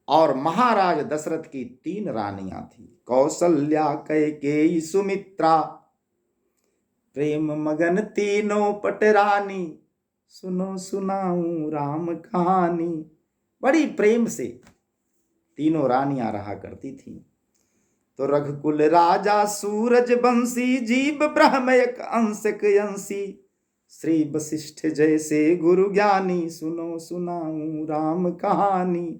Speaker 1: और महाराज दशरथ की 3 रानियां थी, कौसल्या कैकेयी सुमित्रा। प्रेम मगन तीनों पटरानी, सुनो सुनाऊं राम कहानी। बड़ी प्रेम से तीनों रानियां रहा करती थीं। तो रघुकुल राजा सूरज बंसी, जीव ब्रह्म एक अंशक अंशी। श्री वशिष्ठ जैसे गुरु ज्ञानी, सुनो सुनाऊं राम कहानी।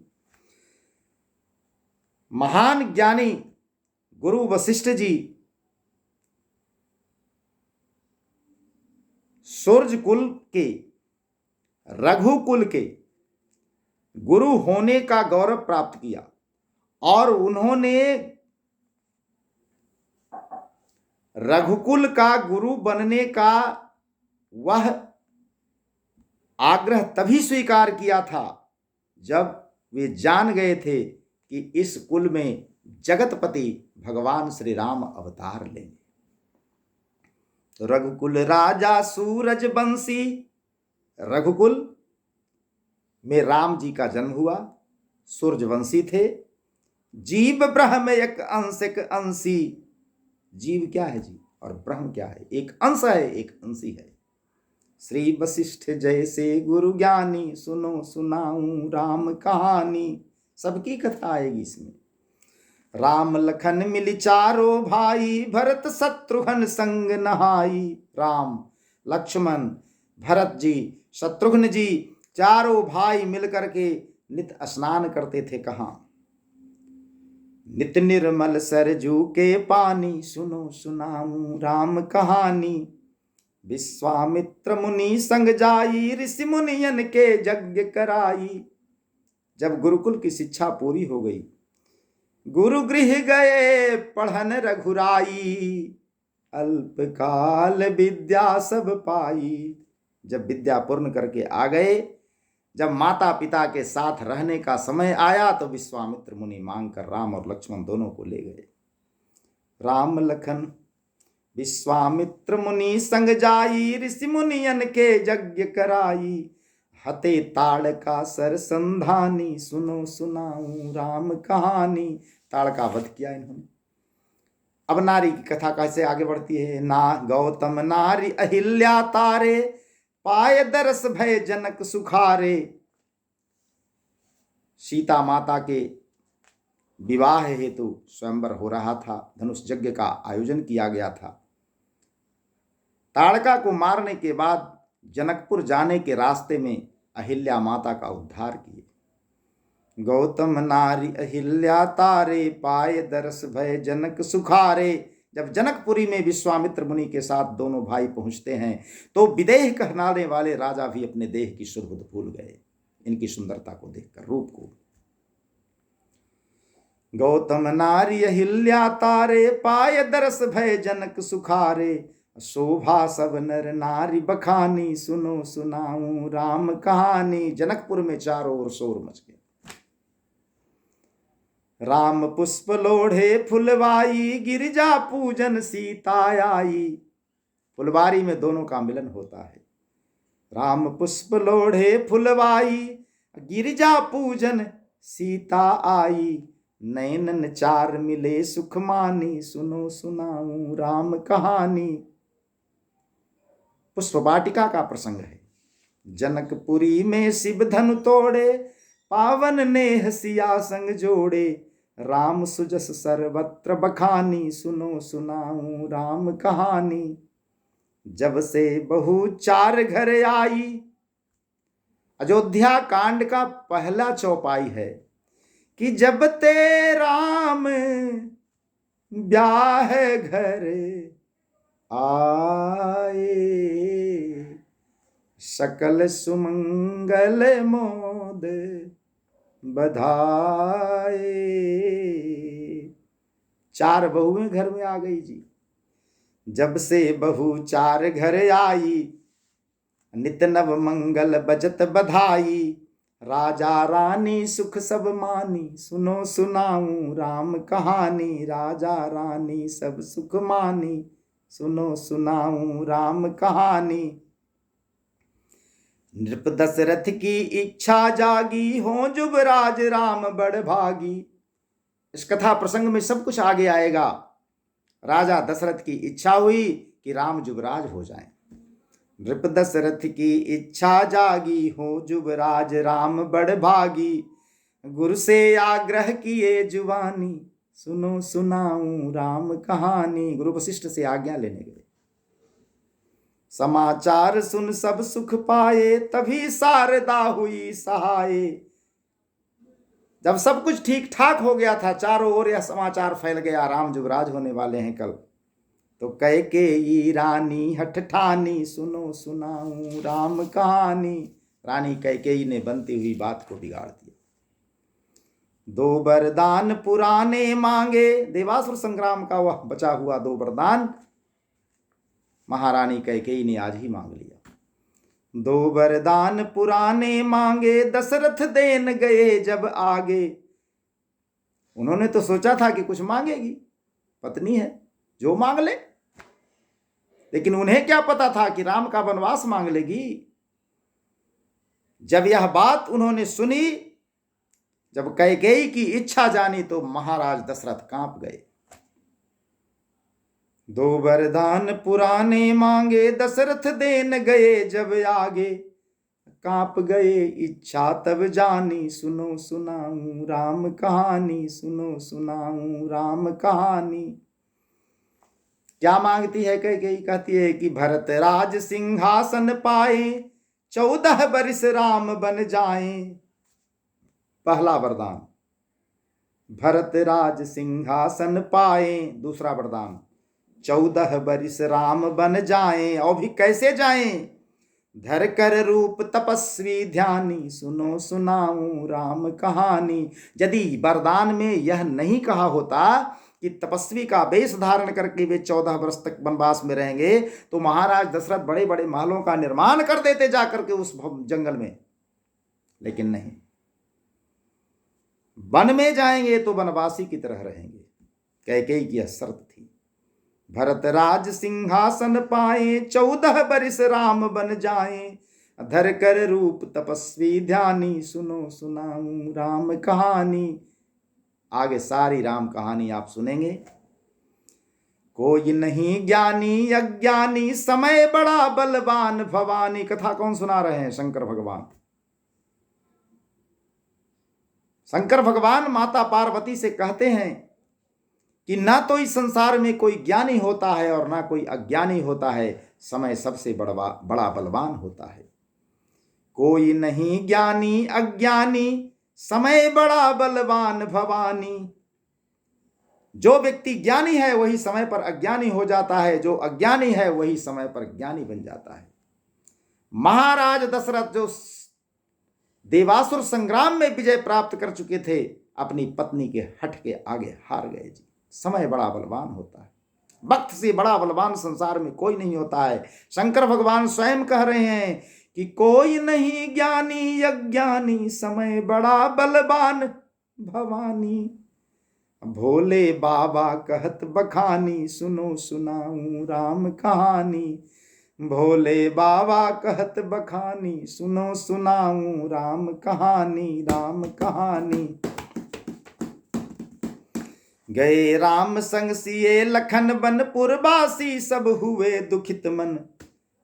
Speaker 1: महान ज्ञानी गुरु वशिष्ठ जी सूर्य कुल के, रघुकुल के गुरु होने का गौरव प्राप्त किया और उन्होंने रघुकुल का गुरु बनने का वह आग्रह तभी स्वीकार किया था जब वे जान गए थे कि इस कुल में जगतपति भगवान श्री राम अवतार लेंगे। तो रघुकुल राजा सूरज बंसी, रघुकुल में राम जी का जन्म हुआ, सूरजवंशी थे। जीव ब्रह्म एक अंशिक अंशी, जीव क्या है जी और ब्रह्म क्या है? एक अंश है, एक अंशी है। श्री वशिष्ठ जैसे गुरु ज्ञानी, सुनो सुनाऊं राम कहानी। सबकी कथा आएगी इसमें। राम लखन मिली चारों भाई, भरत शत्रुघ्न संग नहाई। राम, लक्ष्मण, भरत जी, शत्रुघ्न जी चारों भाई मिलकर के नित स्नान करते थे। कहाँ? नित निर्मल सरजू के पानी, सुनो सुनाऊं राम कहानी। विश्वामित्र मुनि संग जाई, ऋषि मुनियन के यज्ञ कराई। जब गुरुकुल की शिक्षा पूरी हो गई, गुरु गृह गए पढ़न रघुराई। अल्पकाल विद्या सब पाई। जब विद्या पूर्ण करके आ गए, जब माता पिता के साथ रहने का समय आया, तो विश्वामित्र मुनि मांगकर राम और लक्ष्मण दोनों को ले गए। राम लखन विश्वामित्र मुनि संग जाई, ऋषि मुनियन के यज्ञ कराई। हते ताड़का सर संधानी, सुनो सुनाऊं राम कहानी। ताड़का वध किया इन्होंने। अब नारी की कथा कैसे आगे बढ़ती है। ना गौतम नारी अहिल्या तारे, पाए दरस भय जनक सुखारे। सीता माता के विवाह हेतु स्वयंवर हो रहा था, धनुष यज्ञ का आयोजन किया गया था। ताड़का को मारने के बाद जनकपुर जाने के रास्ते में अहिल्या माता का उद्धार किए। गौतम नारी अहिल्या तारे, पाए दरस भय जनक सुखारे। जब जनकपुरी में विश्वामित्र मुनि के साथ दोनों भाई पहुंचते हैं, तो विदेह कहलाने वाले राजा भी अपने देह की सुध भूल गए इनकी सुंदरता को देखकर, रूप को। गौतम नारी अहिल्या तारे, पाए दरस भय जनक सुखारे। शोभा सब नर नारी बखानी, सुनो सुनाऊं राम कहानी। जनकपुर में चारों ओर शोर मच गया। राम पुष्प लोढ़े फुलवाई, गिरिजा पूजन सीता आई। फुलवारी में दोनों का मिलन होता है। राम पुष्प लोढ़े फुलवाई, गिरिजा पूजन सीता आई। नैनन चार मिले सुख मानी, सुनो सुनाऊं राम कहानी। पुष्प वाटिका का प्रसंग है। जनकपुरी में शिव धनु तोड़े, पावन नेह सिया संग जोड़े। राम सुजस सर्वत्र बखानी, सुनो सुनाऊं राम कहानी। जब से बहू चार घर आई। अयोध्या कांड का पहला चौपाई है कि जब ते राम ब्याह घर आए, सकल सुमंगल मोद बधाए। चार बहुएं घर में आ गई जी। जब से बहू चार घर आई, नित नव मंगल बजत बधाई। राजा रानी सुख सब मानी, सुनो सुनाऊं राम कहानी। राजा रानी सब सुख मानी, सुनो सुनाऊं राम कहानी। नृप दशरथ की इच्छा जागी, हो जुबराज राम बड़ भागी। इस कथा प्रसंग में सब कुछ आगे आएगा। राजा दशरथ की इच्छा हुई कि राम जुबराज हो जाएं। नृप दशरथ की इच्छा जागी, हो जुबराज राम बड़ भागी। गुरु से आग्रह किए जुवानी, सुनो सुनाऊं राम कहानी। गुरु वशिष्ठ से आज्ञा लेने गए। समाचार सुन सब सुख पाए, तभी शारदा हुई सहाय। जब सब कुछ ठीक ठाक हो गया था, चारों ओर यह समाचार फैल गया राम युवराज होने वाले हैं कल, तो कैकेयी रानी हठ ठानी, सुनो सुनाऊं राम कहानी। रानी कैकेयी ने बनती हुई बात को बिगाड़ दिया। दो वरदान पुराने मांगे, देवासुर संग्राम का वह बचा हुआ दो वरदान महारानी कैकेयी ने आज ही मांग लिया। दो वरदान पुराने मांगे, दशरथ देन गए जब आगे। उन्होंने तो सोचा था कि कुछ मांगेगी, पत्नी है, जो मांग ले, लेकिन उन्हें क्या पता था कि राम का वनवास मांग लेगी। जब यह बात उन्होंने सुनी, जब कैकेयी की इच्छा जानी, तो महाराज दशरथ कांप गए। दो वरदान पुराने मांगे, दशरथ देन गए जब आगे, कांप गए इच्छा तब जानी, सुनो सुनाऊं राम कहानी, सुनो सुनाऊं राम कहानी। क्या मांगती है कैकेयी? कहती है कि भरत राज सिंहासन पाए, 14 बरिस राम बन जाए। पहला वरदान, भरत राज सिंहासन पाए। दूसरा वरदान, 14 बरिस राम बन जाएं। और भी कैसे जाएं? धर कर रूप तपस्वी ध्यानी, सुनो सुनाऊं राम कहानी। यदि वरदान में यह नहीं कहा होता कि तपस्वी का वेश धारण करके वे 14 वर्ष तक वनवास में रहेंगे, तो महाराज दशरथ बड़े बड़े महलों का निर्माण कर देते जाकर के उस जंगल में। लेकिन नहीं, वन में जाएंगे तो वनवासी की तरह रहेंगे। कैकेयी की यह शर्त थी। भरत राज सिंहासन पाए, 14 बरिस राम बन जाए। धर कर रूप तपस्वी ध्यानी, सुनो सुनाऊं राम कहानी। आगे सारी राम कहानी आप सुनेंगे। कोई नहीं ज्ञानी अज्ञानी, समय बड़ा बलवान भवानी। कथा कौन सुना रहे हैं? शंकर भगवान। शंकर भगवान माता पार्वती से कहते हैं कि ना तो इस संसार में कोई ज्ञानी होता है और ना कोई अज्ञानी होता है, समय सबसे बड़ा बलवान होता है। कोई नहीं ज्ञानी अज्ञानी, समय बड़ा बलवान भवानी। जो व्यक्ति ज्ञानी है वही समय पर अज्ञानी हो जाता है, जो अज्ञानी है वही समय पर ज्ञानी बन जाता है। महाराज दशरथ जो देवासुर संग्राम में विजय प्राप्त कर चुके थे, अपनी पत्नी के हठ के आगे हार गए जी। समय बड़ा बलवान होता है, वक्त से बड़ा बलवान संसार में कोई नहीं होता है। शंकर भगवान स्वयं कह रहे हैं कि कोई नहीं ज्ञानी अज्ञानी, समय बड़ा बलवान भवानी। भोले बाबा कहत बखानी, सुनो सुनाऊं राम कहानी। भोले बाबा कहत बखानी, सुनो सुनाऊं राम कहानी, राम कहानी। गए राम संग सिए लखन बन, पुरवासी सब हुए दुखित मन।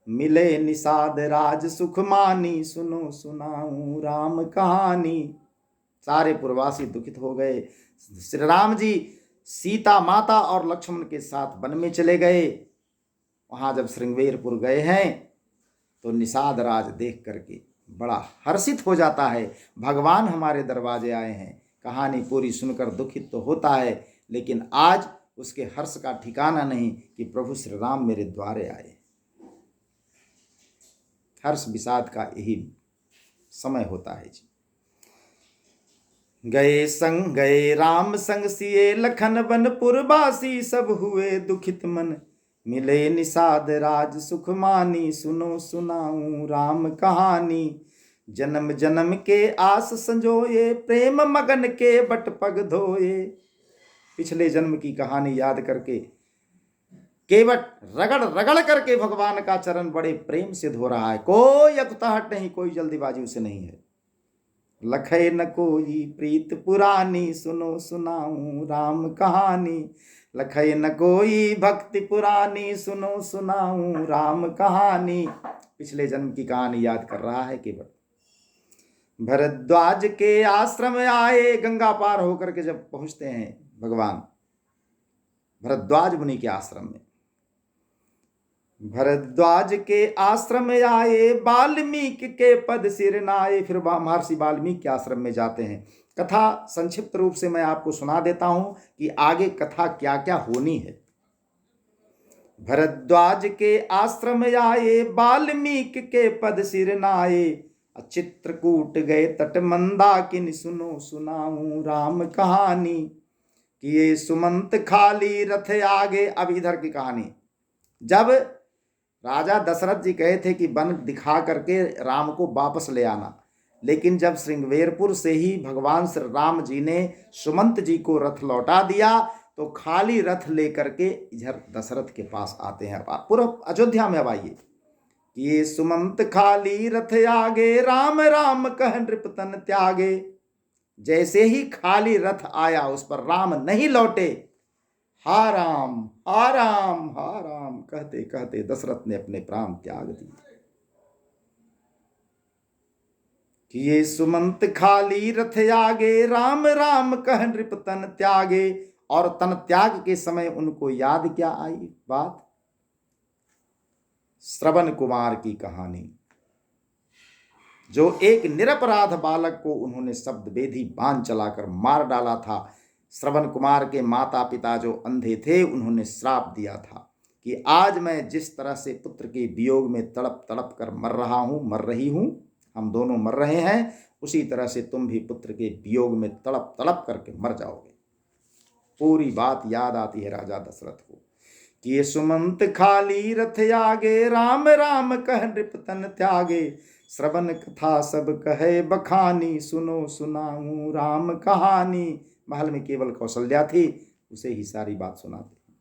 Speaker 1: मिले निषाद राज सुख मानी, सुनो सुनाऊं राम कहानी। सारे पुरवासी दुखित हो गए। श्री राम जी सीता माता और लक्ष्मण के साथ वन में चले गए। वहां जब श्रृंगवेरपुर गए हैं तो निषाद राज देख करके बड़ा हर्षित हो जाता है। भगवान हमारे दरवाजे आए हैं। कहानी पूरी सुनकर दुखित तो होता है, लेकिन आज उसके हर्ष का ठिकाना नहीं कि प्रभु श्री राम मेरे द्वारे आए। हर्ष विषाद का यही समय होता है जी। गए राम संग सिए लखन बन, पुरवासी सब हुए दुखित मन। मिले निषाद राज सुख मानी, सुनो सुनाऊं राम कहानी। जन्म जन्म के आस संजोए, प्रेम मगन के बट पग धोए। पिछले जन्म की कहानी याद करके केवट रगड़ रगड़ करके भगवान का चरण बड़े प्रेम से धो रहा है। कोई अकुताहट नहीं, कोई जल्दीबाजी उसे नहीं है। लखे न कोई प्रीत पुरानी, सुनो सुनाऊं राम कहानी। लखे न कोई भक्ति पुरानी, सुनो सुनाऊं राम कहानी। पिछले जन्म की कहानी याद कर रहा है केवल। भरद्वाज के आश्रम आए, गंगा पार होकर के जब पहुंचते हैं भगवान भरद्वाज मुनि के आश्रम में, भरद्वाज के आश्रम आए, वाल्मीकि के पद सिर नाए। फिर महर्षि वाल्मीकि के आश्रम में जाते हैं। कथा संक्षिप्त रूप से मैं आपको सुना देता हूं कि आगे कथा क्या क्या होनी है। भरद्वाज के आश्रम आए, वाल्मीकि के पद सिर नाए। चित्रकूट गए तट मंदाकिनी, सुनो सुनाऊं राम कहानी। किए सुमंत खाली रथ आगे। अब इधर की कहानी, जब राजा दशरथ जी कहे थे कि वन दिखा करके राम को वापस ले आना, लेकिन जब श्रृंगवेरपुर से ही भगवान श्री राम जी ने सुमंत जी को रथ लौटा दिया तो खाली रथ लेकर के इधर दशरथ के पास आते हैं। पूरा अयोध्या में अब आइए, ये सुमंत खाली रथ आगे, राम राम कह नृप तन त्यागे। जैसे ही खाली रथ आया उस पर राम नहीं लौटे, हा राम हा राम हा राम कहते कहते दशरथ ने अपने प्राण त्याग दिए। कि ये सुमंत खाली रथ आगे, राम राम कह नृप तन त्यागे। और तन त्याग के समय उनको याद क्या आई बात? श्रवण कुमार की कहानी, जो एक निरपराध बालक को उन्होंने शब्द वेदी बाण चलाकर मार डाला था। श्रवण कुमार के माता पिता जो अंधे थे, उन्होंने श्राप दिया था कि आज मैं जिस तरह से पुत्र के वियोग में तड़प तड़प कर मर रहा हूं, मर रही हूं, हम दोनों मर रहे हैं, उसी तरह से तुम भी पुत्र के वियोग में तड़प तड़प करके मर जाओगे। पूरी बात याद आती है राजा दशरथ को कि ये सुमंत खाली रथ आगे, राम राम कह नृप तन त्यागे। श्रवण कथा सब कहे बखानी, सुनो सुनाऊं राम कहानी। महल में केवल कौशल्या थी, उसे ही सारी बात सुनाते।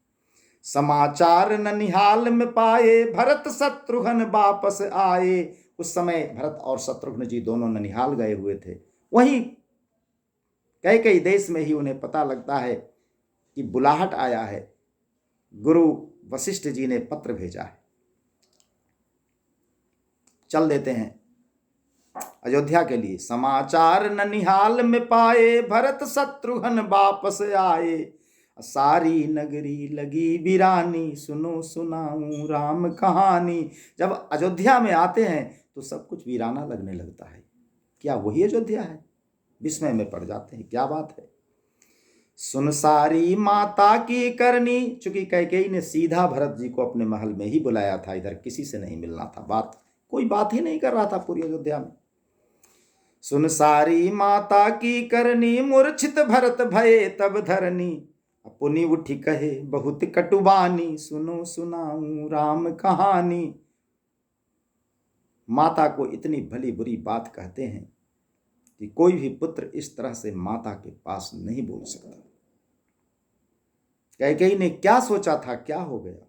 Speaker 1: समाचार ननिहाल में पाए, भरत शत्रुघ्न वापस आए। उस समय भरत और शत्रुघ्न जी दोनों ननिहाल गए हुए थे। वहीं कई देश में ही उन्हें पता लगता है कि बुलाहट आया है, गुरु वशिष्ठ जी ने पत्र भेजा है। चल देते हैं अयोध्या के लिए। समाचार ननिहाल में पाए, भरत शत्रुघ्न वापस आए। सारी नगरी लगी वीरानी, सुनो सुनाऊं राम कहानी। जब अयोध्या में आते हैं तो सब कुछ वीराना लगने लगता है। क्या वही अयोध्या है? विस्मय में पड़ जाते हैं, क्या बात है। सुन सारी माता की करनी, चूंकि कैकेयी ने सीधा भरत जी को अपने महल में ही बुलाया था, इधर किसी से नहीं मिलना था, कोई बात ही नहीं कर रहा था पूरी अयोध्या में। सुन सारी माता की करनी, मूर्छित भरत भये तब धरनी। पुनि उठी कहे बहुत कटुबानी, सुनो सुनाऊं राम कहानी। माता को इतनी भली बुरी बात कहते हैं कि कोई भी पुत्र इस तरह से माता के पास नहीं बोल सकता। कैकेयी ने क्या सोचा था, क्या हो गया?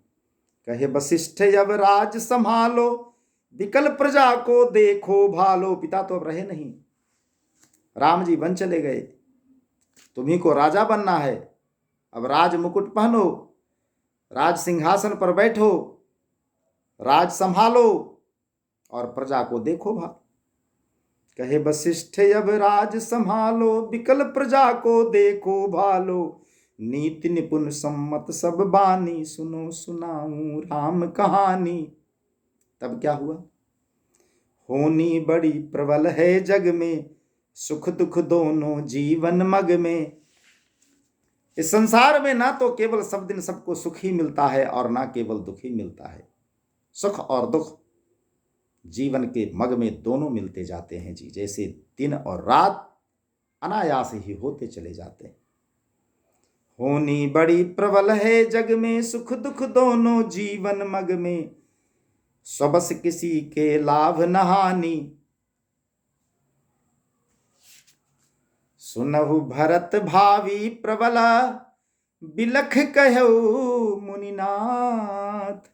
Speaker 1: कहे वशिष्ठ अब राज संभालो, विकल प्रजा को देखो भालो। पिता तो अब रहे नहीं, राम जी वन चले गए, तुम्ही को राजा बनना है। अब राज मुकुट पहनो, राज सिंहासन पर बैठो, राज संभालो और प्रजा को देखो भालो। कहे वशिष्ठ अब राज संभालो, विकल प्रजा को देखो भालो। नीति निपुण सम्मत सब बानी, सुनो सुनाऊं राम कहानी। तब क्या हुआ? होनी बड़ी प्रबल है जग में, सुख दुख दोनों जीवन मग में। इस संसार में ना तो केवल सब दिन सबको सुख ही मिलता है और ना केवल दुख ही मिलता है। सुख और दुख जीवन के मग में दोनों मिलते जाते हैं जी, जैसे दिन और रात अनायास ही होते चले जाते हैं। होनी बड़ी प्रबल है जग में, सुख दुख दोनों जीवन मग में। सबस किसी के लाभ न हानि, सुनहु भरत भावी प्रबला। बिलख कहु मुनिनाथ,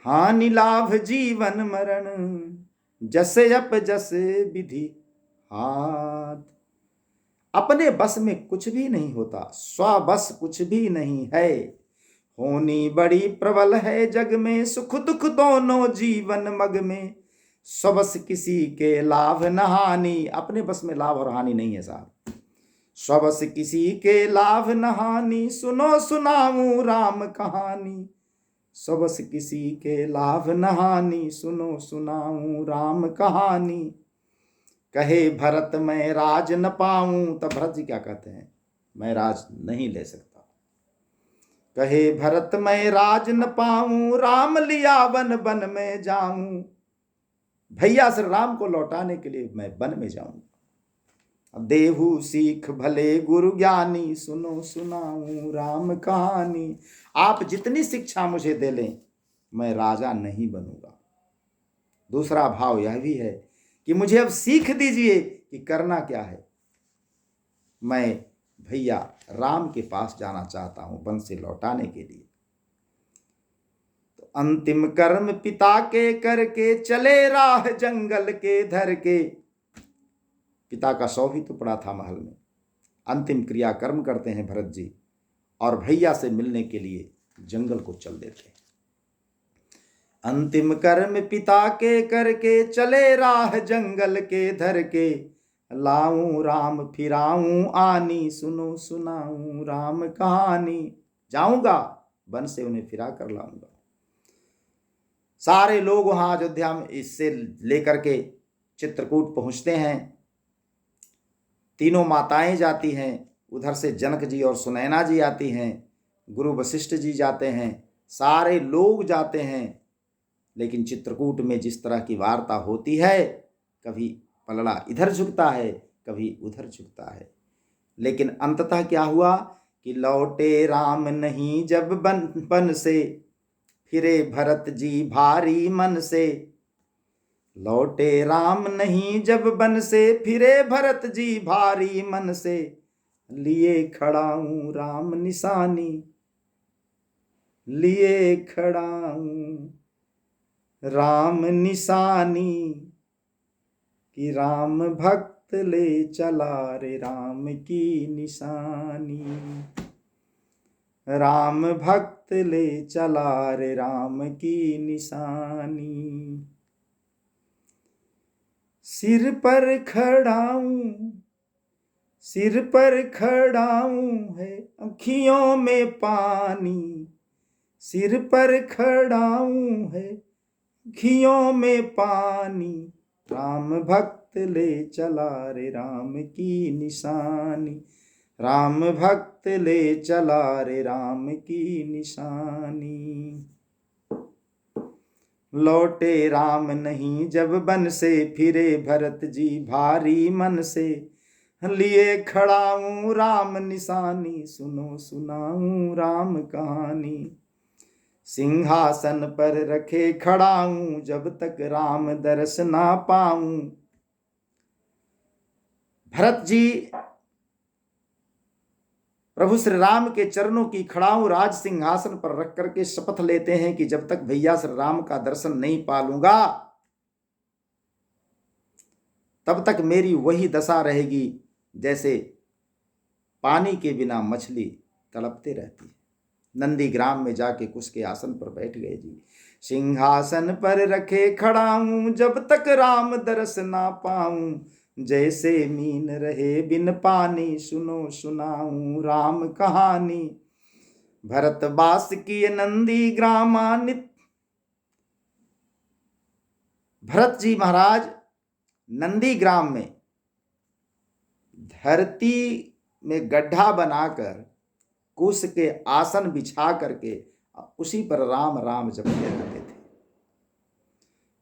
Speaker 1: हानि लाभ जीवन मरण। जस अप जस विधि हाथ। अपने बस में कुछ भी नहीं होता, स्वबस कुछ भी नहीं है। होनी बड़ी प्रबल है जग में, सुख दुख दोनों जीवन मग में। स्वबस किसी के लाभ न हानि। अपने बस में लाभ और हानि नहीं है साहब। स्वबस किसी के लाभ न हानि, सुनो सुनाऊं राम कहानी। स्वबस किसी के लाभ न हानि, सुनो सुनाऊं राम कहानी। कहे भरत मैं राज न पाऊं। तब भरत जी क्या कहते हैं? मैं राज नहीं ले सकता। कहे भरत मैं राज न पाऊं, राम लिया वन वन में जाऊं। भैया श्री राम को लौटाने के लिए मैं वन में जाऊं। देहु सीख भले गुरु ज्ञानी, सुनो सुनाऊं राम कहानी। आप जितनी शिक्षा मुझे दे लें, मैं राजा नहीं बनूंगा। दूसरा भाव यह भी है कि मुझे अब सीख दीजिए कि करना क्या है। मैं भैया राम के पास जाना चाहता हूं वन से लौटाने के लिए। तो अंतिम कर्म पिता के करके चले राह जंगल के धर के। पिता का शव भी तो पड़ा था महल में। अंतिम क्रिया कर्म करते हैं भरत जी और भैया से मिलने के लिए जंगल को चल देते हैं। अंतिम कर्म पिता के करके चले राह जंगल के धर के। लाऊं राम फिराऊं आनी सुनो सुनाऊं राम कहानी। जाऊंगा वन से उन्हें फिरा कर लाऊंगा। सारे लोग वहां अयोध्या में इससे लेकर के चित्रकूट पहुंचते हैं। तीनों माताएं जाती हैं, उधर से जनक जी और सुनैना जी आती हैं, गुरु वशिष्ठ जी जाते हैं, सारे लोग जाते हैं। लेकिन चित्रकूट में जिस तरह की वार्ता होती है, कभी पलड़ा इधर झुकता है, कभी उधर झुकता है। लेकिन अंततः क्या हुआ कि लौटे राम नहीं जब बन से, फिरे भरत जी भारी मन से। लौटे राम नहीं जब बन से, फिरे भरत जी भारी मन से। लिए खड़ा हूं राम निशानी, लिए खड़ा हूं राम निशानी। कि राम भक्त ले चला रे राम की निशानी। राम भक्त ले चला रे राम की निशानी। सिर पर खड़ाऊं, सिर पर खड़ाऊं है अखियों में पानी। सिर पर खड़ाऊं है अखियों में पानी। राम भक्त ले चला रे राम की निशानी। राम भक्त ले चला रे राम की निशानी। लौटे राम नहीं जब बन से, फिरे भरत जी भारी मन से। लिए खड़ा हूं राम निशानी, सुनो सुनाऊं राम कहानी। सिंहासन पर रखे खड़ा हूं, जब तक राम दर्श ना पाऊं। भरत जी प्रभु श्री राम के चरणों की खड़ा हूं राज सिंहासन पर रख करके शपथ लेते हैं कि जब तक भैया श्री राम का दर्शन नहीं पालूंगा, तब तक मेरी वही दशा रहेगी जैसे पानी के बिना मछली तड़पते रहती है। नंदी ग्राम में जाके कुश के आसन पर बैठ गए जी। सिंहासन पर रखे खड़ा हूं, जब तक राम दर्श ना पाऊं। जैसे मीन रहे बिन पानी, सुनो सुनाऊं राम कहानी। भरत बास की नंदी ग्रामानित। भरत जी महाराज नंदी ग्राम में धरती में गड्ढा बनाकर कुश के आसन बिछा करके उसी पर राम राम जपते रहते थे।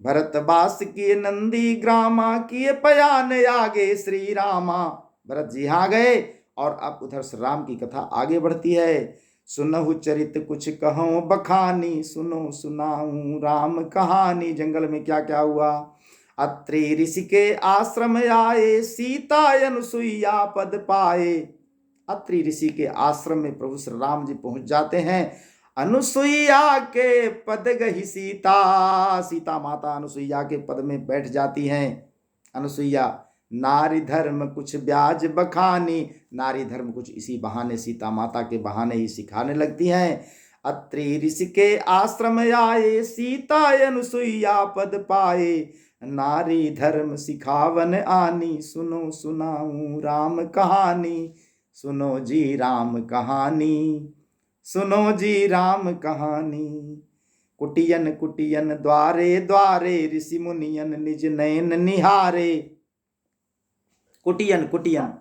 Speaker 1: भरत बास किए नंदी ग्रामा, किए पयान आगे श्री रामा। भरत जी यहाँ गए और अब उधर श्री राम की कथा आगे बढ़ती है। सुनहु चरित कुछ कहूं बखानी, सुनो सुनाऊं राम कहानी। जंगल में क्या क्या हुआ। अत्रि ऋषि के आश्रम आए, सीता अनुसुईया पद पाए। अत्रि ऋषि के आश्रम में प्रभु श्री राम जी पहुंच जाते हैं। अनुसुईया के पद गही सीता। सीता माता अनुसुईया के पद में बैठ जाती हैं। अनुसुईया नारी धर्म कुछ ब्याज बखानी। नारी धर्म कुछ इसी बहाने सीता माता के बहाने ही सिखाने लगती हैं। अत्रि ऋषि के आश्रम आए, सीता अनुसुईया पद पाए। नारी धर्म सिखावन आनी, सुनो सुनाऊं राम कहानी। सुनो जी राम कहानी, सुनो जी राम कहानी। कुटियन कुटियन द्वारे द्वारे, ऋषि मुनियन निज नयन निहारे। कुटियन कुटियन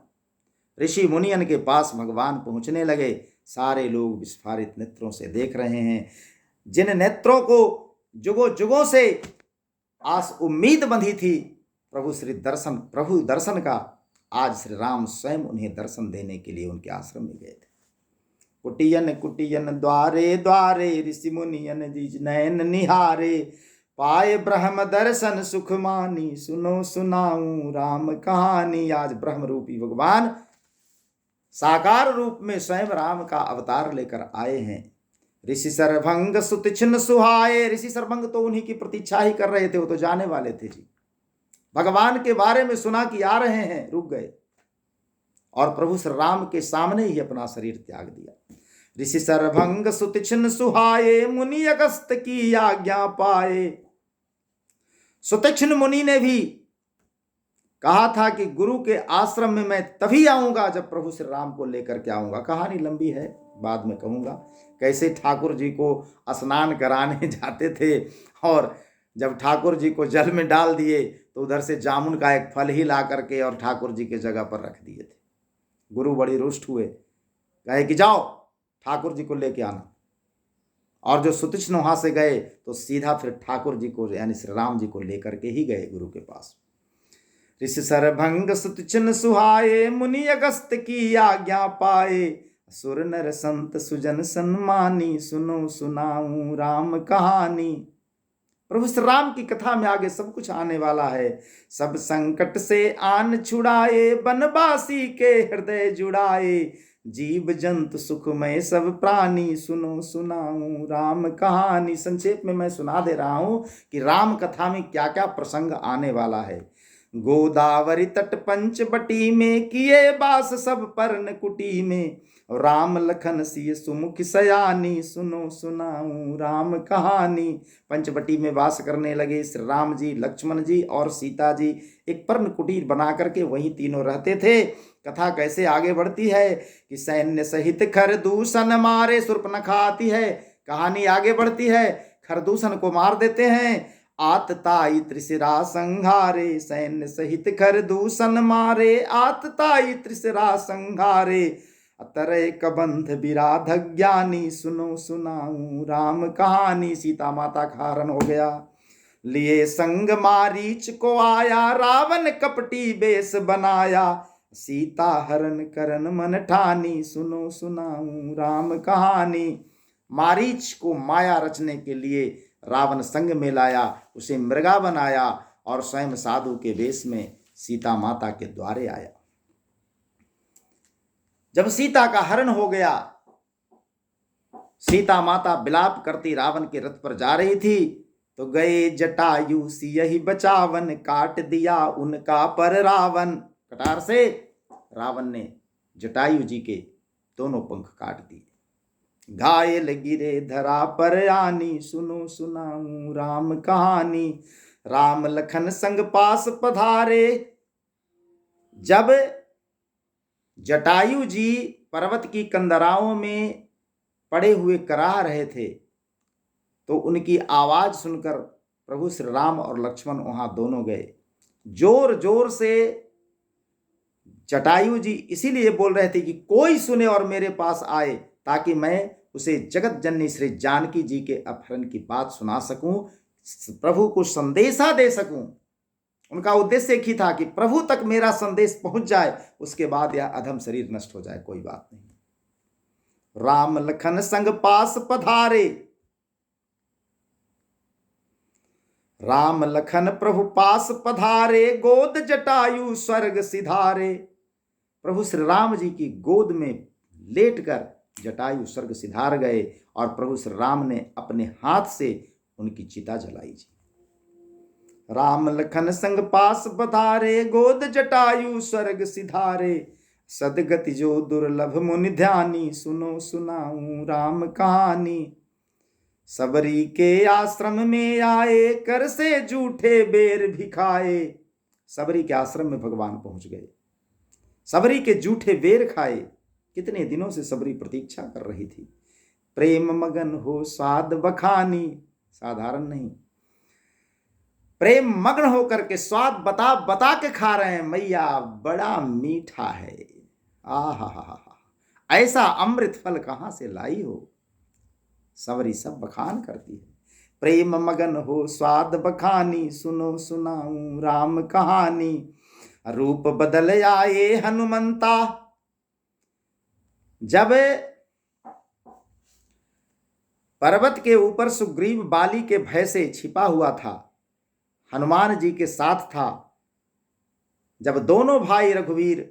Speaker 1: ऋषि मुनियन के पास भगवान पहुंचने लगे। सारे लोग विस्फारित नेत्रों से देख रहे हैं। जिन नेत्रों को जुगों जुगों से आस उम्मीद बंधी थी प्रभु दर्शन का, आज श्री राम स्वयं उन्हें दर्शन देने के लिए उनके आश्रम में गए थे। कुटियन कुटियन द्वारे द्वारे, ऋषि मुनियन निज नयन निहारे। पाए ब्रह्म दर्शन सुख मानी, सुनो सुनाऊं राम कहानी। आज ब्रह्म रूपी भगवान साकार रूप में स्वयं राम का अवतार लेकर आए हैं। ऋषि सरभंग सुत छिन्न सुहाए। ऋषि सरभंग तो उन्हीं की प्रतीक्षा ही कर रहे थे, वो तो जाने वाले थे जी। भगवान के बारे में सुना कि आ रहे हैं, रुक गए और प्रभु श्री राम के सामने ही अपना शरीर त्याग दिया। ऋषि सरभंग सुत छिन्न सुहाए, मुनि अगस्त की आज्ञा पाए। सुतीक्ष्ण मुनि ने भी कहा था कि गुरु के आश्रम में मैं तभी आऊंगा जब प्रभु श्री राम को लेकर के आऊंगा। कहानी लंबी है, बाद में कहूंगा कैसे ठाकुर जी को स्नान कराने जाते थे और जब ठाकुर जी को जल में डाल दिए तो उधर से जामुन का एक फल ही ला करके और ठाकुर जी के जगह पर रख दिए थे। गुरु बड़ी रुष्ट हुए, कहे कि जाओ ठाकुर जी को लेके आना। और जो सुतीक्ष्ण वहां से गए तो सीधा फिर ठाकुर जी को यानी श्री राम जी को लेकर के ही गए गुरु के पास। ऋषि सरभंग सुतीक्ष्ण सुहाए, मुनि अगस्त की आज्ञा पाए। सुर नर संत सुजन सन्मानी, सुनो सुनाऊं राम कहानी। प्रभु श्री राम की कथा में आगे सब कुछ आने वाला है। सब संकट से आन छुड़ाए, बनवासी के हृदय जुड़ाए। जीव जंतु सुखमय सब प्राणी, सुनो सुनाऊं राम कहानी। संक्षेप में मैं सुना दे रहा हूं कि राम कथा में क्या क्या प्रसंग आने वाला है। गोदावरी तट पंचवटी में, किए बास सब पर्ण कुटी में। राम लखन सिय सुमुख सयानी, सुनो सुनाऊं राम कहानी। पंचवटी में वास करने लगे श्री राम जी, लक्ष्मण जी और सीता जी। एक पर्ण कुटीर बना करके वहीं तीनों रहते थे। कथा कैसे आगे बढ़ती है कि सैन्य सहित खरदूषण मारे। शूर्पणखा आती है, कहानी आगे बढ़ती है, खरदूषण को मार देते हैं। आतताई त्रिशिरा संघारे, सैन्य सहित खरदूषण मारे। आतताई त्रिशिरा संघारे, अतरे कबंध विराध ज्ञानी, सुनो सुनाऊं राम कहानी। सीता माता का हरण हो गया, लिए संग मारीच को आया। रावण कपटी बेस बनाया, सीता हरण करन मन ठानी। सुनो सुनाऊं राम कहानी। मारीच को माया रचने के लिए रावण संग में लाया, उसे मृगा बनाया और स्वयं साधु के वेश में सीता माता के द्वारे आया। जब सीता का हरण हो गया, सीता माता विलाप करती रावण के रथ पर जा रही थी तो गए जटायु सियहि बचावन। काट दिया उनका पर रावण। कटार से रावण ने जटायु जी के दोनों पंख काट दिए। घायल गिरे धरा पर आनी, सुनो सुनाऊं राम कहानी। राम लखन संग पास पधारे। जब जटायु जी पर्वत की कंदराओं में पड़े हुए कराह रहे थे तो उनकी आवाज सुनकर प्रभु श्री राम और लक्ष्मण वहां दोनों गए। जोर जोर से जटायु जी इसीलिए बोल रहे थे कि कोई सुने और मेरे पास आए ताकि मैं उसे जगत जननी श्री जानकी जी के अपहरण की बात सुना सकूं, प्रभु को संदेशा दे सकूं। उनका उद्देश्य एक ही था कि प्रभु तक मेरा संदेश पहुंच जाए, उसके बाद यह अधम शरीर नष्ट हो जाए, कोई बात नहीं। राम लखन संग पास पधारे। राम लखन प्रभु पास पधारे, गोद जटायु स्वर्ग सिधारे। प्रभु श्री राम जी की गोद में लेटकर जटायु स्वर्ग सिधार गए और प्रभु श्री राम ने अपने हाथ से उनकी चिता जलाई जी। राम लखन संग पास पधारे, गोद जटायु स्वर्ग सिधारे। सदगति जो दुर्लभ मुनि ध्यानी, सुनो सुनाऊं राम कहानी। सबरी के आश्रम में आए, कर से जूठे बेर भी खाए। सबरी के आश्रम में भगवान पहुंच गए, सबरी के जूठे बेर खाए। कितने दिनों से सबरी प्रतीक्षा कर रही थी। प्रेम मगन हो स्वाद बखानी, साधारण नहीं, प्रेम मग्न होकर के स्वाद बता बता के खा रहे हैं। मैया बड़ा मीठा है, आहा, ऐसा अमृत फल कहां से लाई हो। सबरी सब बखान करती है। प्रेम मगन हो स्वाद बखानी, सुनो सुनाऊं राम कहानी। रूप बदल आए हनुमंता। जब पर्वत के ऊपर सुग्रीव बाली के भय से छिपा हुआ था, हनुमान जी के साथ था। जब दोनों भाई रघुवीर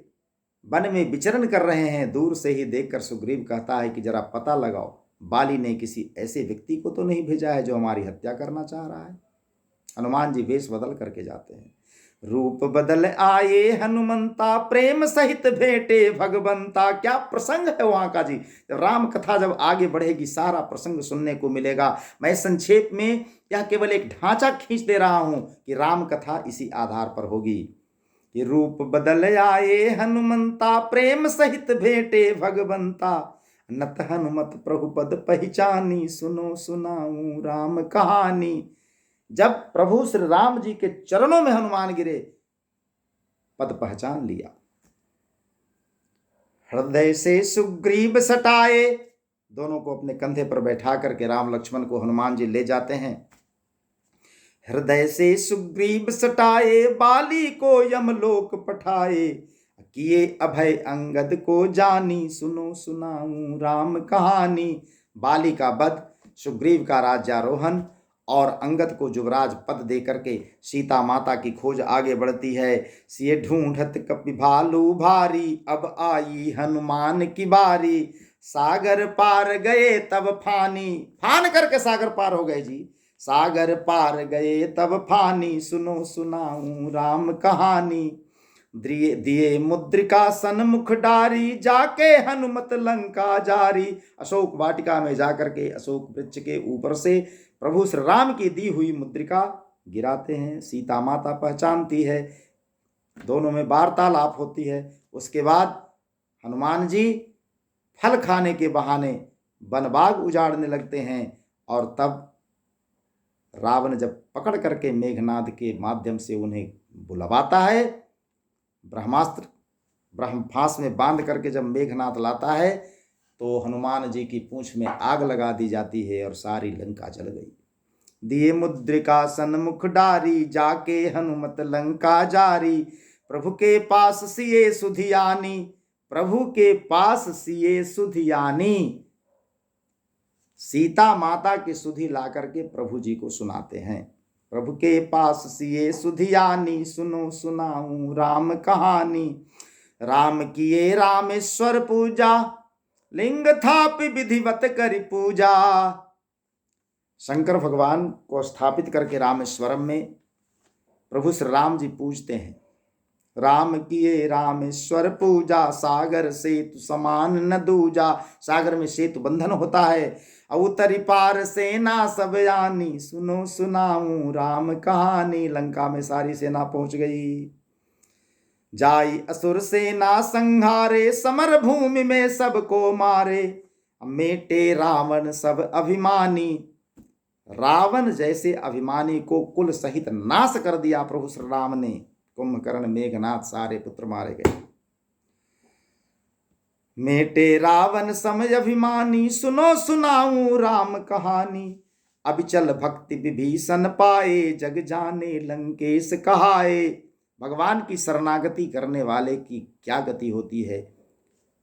Speaker 1: वन में विचरण कर रहे हैं, दूर से ही देखकर सुग्रीव कहता है कि जरा पता लगाओ, बाली ने किसी ऐसे व्यक्ति को तो नहीं भेजा है जो हमारी हत्या करना चाह रहा है। हनुमान जी वेश बदल करके जाते हैं। रूप बदल आए हनुमंता, प्रेम सहित भेंटे भगवंता। क्या प्रसंग है वहां का जी। राम कथा जब आगे बढ़ेगी सारा प्रसंग सुनने को मिलेगा। मैं संक्षेप में यह केवल एक ढांचा खींच दे रहा हूं कि राम कथा इसी आधार पर होगी कि रूप बदल आए हनुमंता, प्रेम सहित भेंटे भगवंता। नत हनुमत प्रभुपद पहचानी, सुनो सुनाऊं राम कहानी। जब प्रभु श्री राम जी के चरणों में हनुमान गिरे, पद पहचान लिया। हृदय से सुग्रीव सटाए, दोनों को अपने कंधे पर बैठा करके राम लक्ष्मण को हनुमान जी ले जाते हैं। हृदय से सुग्रीव सटाए, बाली को यमलोक पठाए। किए अभय अंगद को जानी, सुनो सुनाऊं राम कहानी। बाली का वध, सुग्रीव का राज्यारोहण और अंगद को युवराज पद दे करके सीता माता की खोज आगे बढ़ती है। सिए ढूंढत कपि भालू भारी, अब आई हनुमान की बारी। सागर पार गए तब फानी, फान करके सागर पार हो गए जी। सागर पार गए तब फानी, सुनो सुनाऊं राम कहानी। दिए मुद्रिका सन्मुख डारी, जाके हनुमत लंका जारी। अशोक वाटिका में जाकर के अशोक वृक्ष के ऊपर से प्रभु श्री राम की दी हुई मुद्रिका गिराते हैं। सीता माता पहचानती है, दोनों में वार्तालाप होती है। उसके बाद हनुमान जी फल खाने के बहाने वनबाग उजाड़ने लगते हैं और तब रावण जब पकड़ करके मेघनाद के माध्यम से उन्हें बुलवाता है, ब्रह्मास्त्र ब्रह्मफांस में बांध करके जब मेघनाद लाता है तो हनुमान जी की पूंछ में आग लगा दी जाती है और सारी लंका जल गई। दिए मुद्रिका सन्मुख डारी, जाके हनुमत लंका जारी। प्रभु के पास सिए सुधियानी, प्रभु के पास सिए सुधियानी। सीता माता की सुधि ला करके प्रभु जी को सुनाते हैं। प्रभु के पास सिए सुधियानी, सुनो सुनाऊं राम कहानी। राम किए रामेश्वर पूजा, लिंग थापि विधिवत करि पूजा। शंकर भगवान को स्थापित करके रामेश्वरम में प्रभु श्री राम जी पूजते हैं। राम किए रामेश्वर पूजा, सागर सेतु समान न दूजा। सागर में सेतु बंधन होता है। उत्तरी पार सेना सब आनी, सुनो सुनाऊं राम कहानी। लंका में सारी सेना पहुंच गई। जाई असुर सेना संहारे, समर भूमि में सबको मारे। मेटे रावण सब अभिमानी, रावण जैसे अभिमानी को कुल सहित नाश कर दिया प्रभु श्री राम ने। कुंभकर्ण मेघनाद सारे पुत्र मारे गए। मेटे रावण समय अभिमानी, सुनो सुनाऊं राम कहानी। अबिचल भक्ति विभीषण पाए, जग जाने लंकेश कहाए। भगवान की शरणागति करने वाले की क्या गति होती है,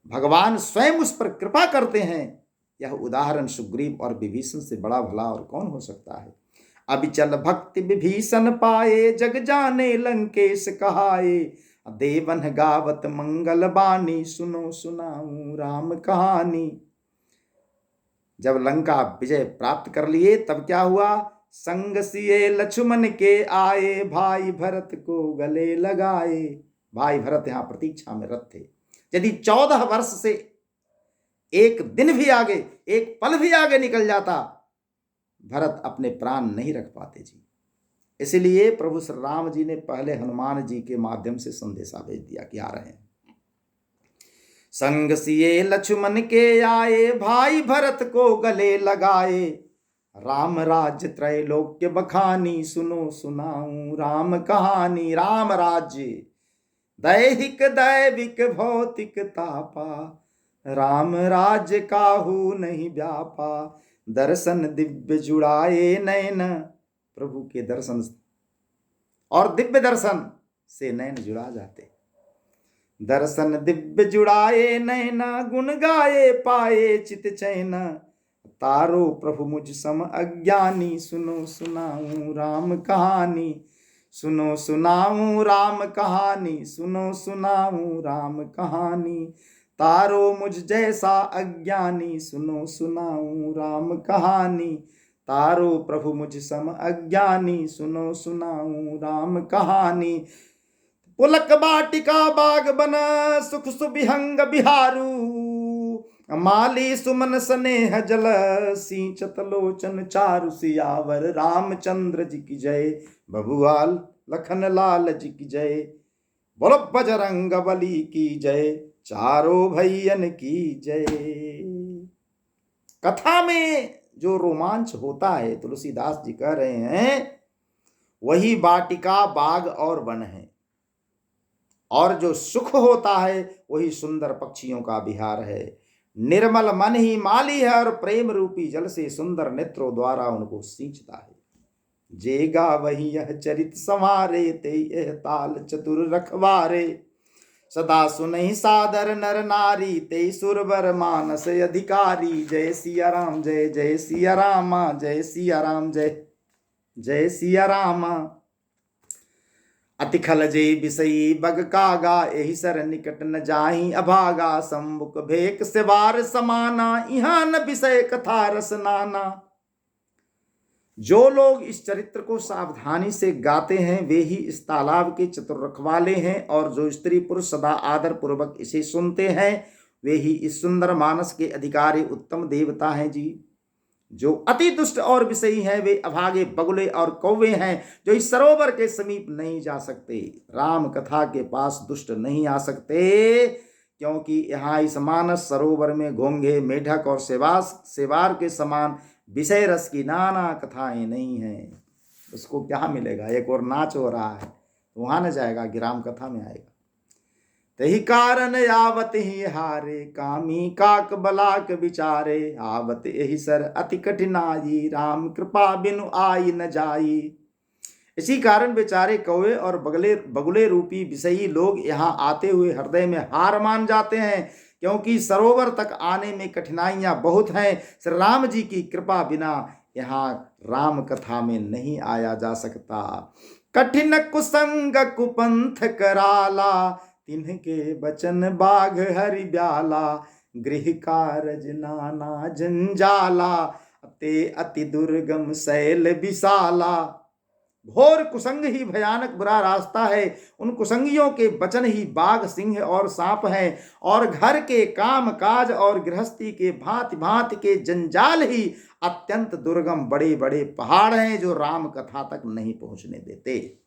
Speaker 1: भगवान स्वयं उस पर कृपा करते हैं। यह उदाहरण सुग्रीव और विभीषण से बड़ा भला और कौन हो सकता है। अबिचल भक्ति विभीषण पाए, जग जाने लंकेश कहाए। देवन गावत मंगल बानी, सुनो सुनाऊं राम कहानी। जब लंका विजय प्राप्त कर लिए तब क्या हुआ। संग सिए लक्ष्मण के आए, भाई भरत को गले लगाए। भाई भरत यहां प्रतीक्षा में रत थे। यदि 14 वर्ष से एक दिन भी आगे, एक पल भी आगे निकल जाता, भरत अपने प्राण नहीं रख पाते जी। इसलिए प्रभु श्री राम जी ने पहले हनुमान जी के माध्यम से संदेशा भेज दिया कि आ रहे हैं। संग सिए लक्ष्मण के आए, भाई भरत को गले लगाए। राम राज्य त्रैलोक्य बखानी, सुनो सुनाऊं राम कहानी। राम राज्य दैहिक दैविक भौतिक तापा, राम राज्य काहू नहीं व्यापा। दर्शन दिव्य जुड़ाए नयन, प्रभु के दर्शन और दिव्य दर्शन से नयन जुड़ा जाते। दर्शन दिव्य जुड़ाए नयन, गुण गाए पाए चित चैन। तारो प्रभु मुझ सम अज्ञानी, सुनो सुनाऊं राम कहानी, सुनो सुनाऊं राम कहानी, सुनो सुनाऊं राम कहानी, तारो मुझ जैसा अज्ञानी, सुनो सुनाऊं राम कहानी, तारो प्रभु मुझ सम अज्ञानी, सुनो सुनाऊं राम कहानी। पुलक बाटिका बाग बन, सुख सुबिहंग बिहारू, माली सुमन स्नेह जल, सिंचत लोचन चारु, सियावर रामचंद्र जी की जय, बबुआल लखन लाल जी की जय, बोलो बजरंग बली की जय, चारों भैयन की जय। कथा में जो रोमांच होता है, तुलसीदास जी कह रहे हैं, वही वाटिका बाग और वन है, और जो सुख होता है वही सुंदर पक्षियों का विहार है। निर्मल मन ही माली है, और प्रेम रूपी जल से सुंदर नेत्रों द्वारा उनको सींचता है। जेगा वही यह चरित संवारे, ते यह ताल चतुर रखवारे, सदा सुनहि सादर नर नारी, ते सुरवर मानस अधिकारी। जय सिया राम, जय जय सिया रामा, जय सिया राम, जय जय सिया रामा। अति खल जे बिसई बग कागा, एहि सर निकट न जाहि अभागा, सम्मुख भेक सेवार समाना, इहाँ न विषय कथा रस नाना। जो लोग इस चरित्र को सावधानी से गाते हैं वे ही इस तालाब के चतुर रखवाले हैं, और जो स्त्री पुरुष सदा आदर पूर्वक इसे सुनते हैं वे ही इस सुंदर मानस के अधिकारी उत्तम देवता हैं जी। जो अति दुष्ट और विषयी हैं वे अभागे बगुले और कौवे हैं, जो इस सरोवर के समीप नहीं जा सकते। राम कथा के पास दुष्ट नहीं आ सकते, क्योंकि यहाँ इस मानस सरोवर में घोंघे, मेढक और सेवार के समान विषय रस की नाना कथाएं नहीं हैं। उसको क्या मिलेगा? एक और नाच हो रहा है तो वहां न जाएगा कि राम कथा में आएगा। तही कारण आवत ही हारे, कामी काक बलाक विचारे, आवत यही सर अति कठिनाई, राम कृपा बिनु आई न जाई। इसी कारण बेचारे कौवे और बगुले रूपी विषयी लोग यहाँ आते हुए हृदय में हार मान जाते हैं, क्योंकि सरोवर तक आने में कठिनाइयां बहुत हैं। श्री राम जी की कृपा बिना यहाँ राम कथा में नहीं आया जा सकता। कठिन कुसंग कुपंथ कराला, तिन्हके बचन बाघ हरि ब्याला, गृह कारज नाना जंजाला, ते अति दुर्गम शैल विशाला। घोर कुसंग ही भयानक बुरा रास्ता है, उन कुसंगियों के वचन ही बाघ, सिंह और सांप हैं, और घर के काम काज और गृहस्थी के भांति भांति के जंजाल ही अत्यंत दुर्गम बड़े बड़े पहाड़ हैं जो राम कथा तक नहीं पहुंचने देते।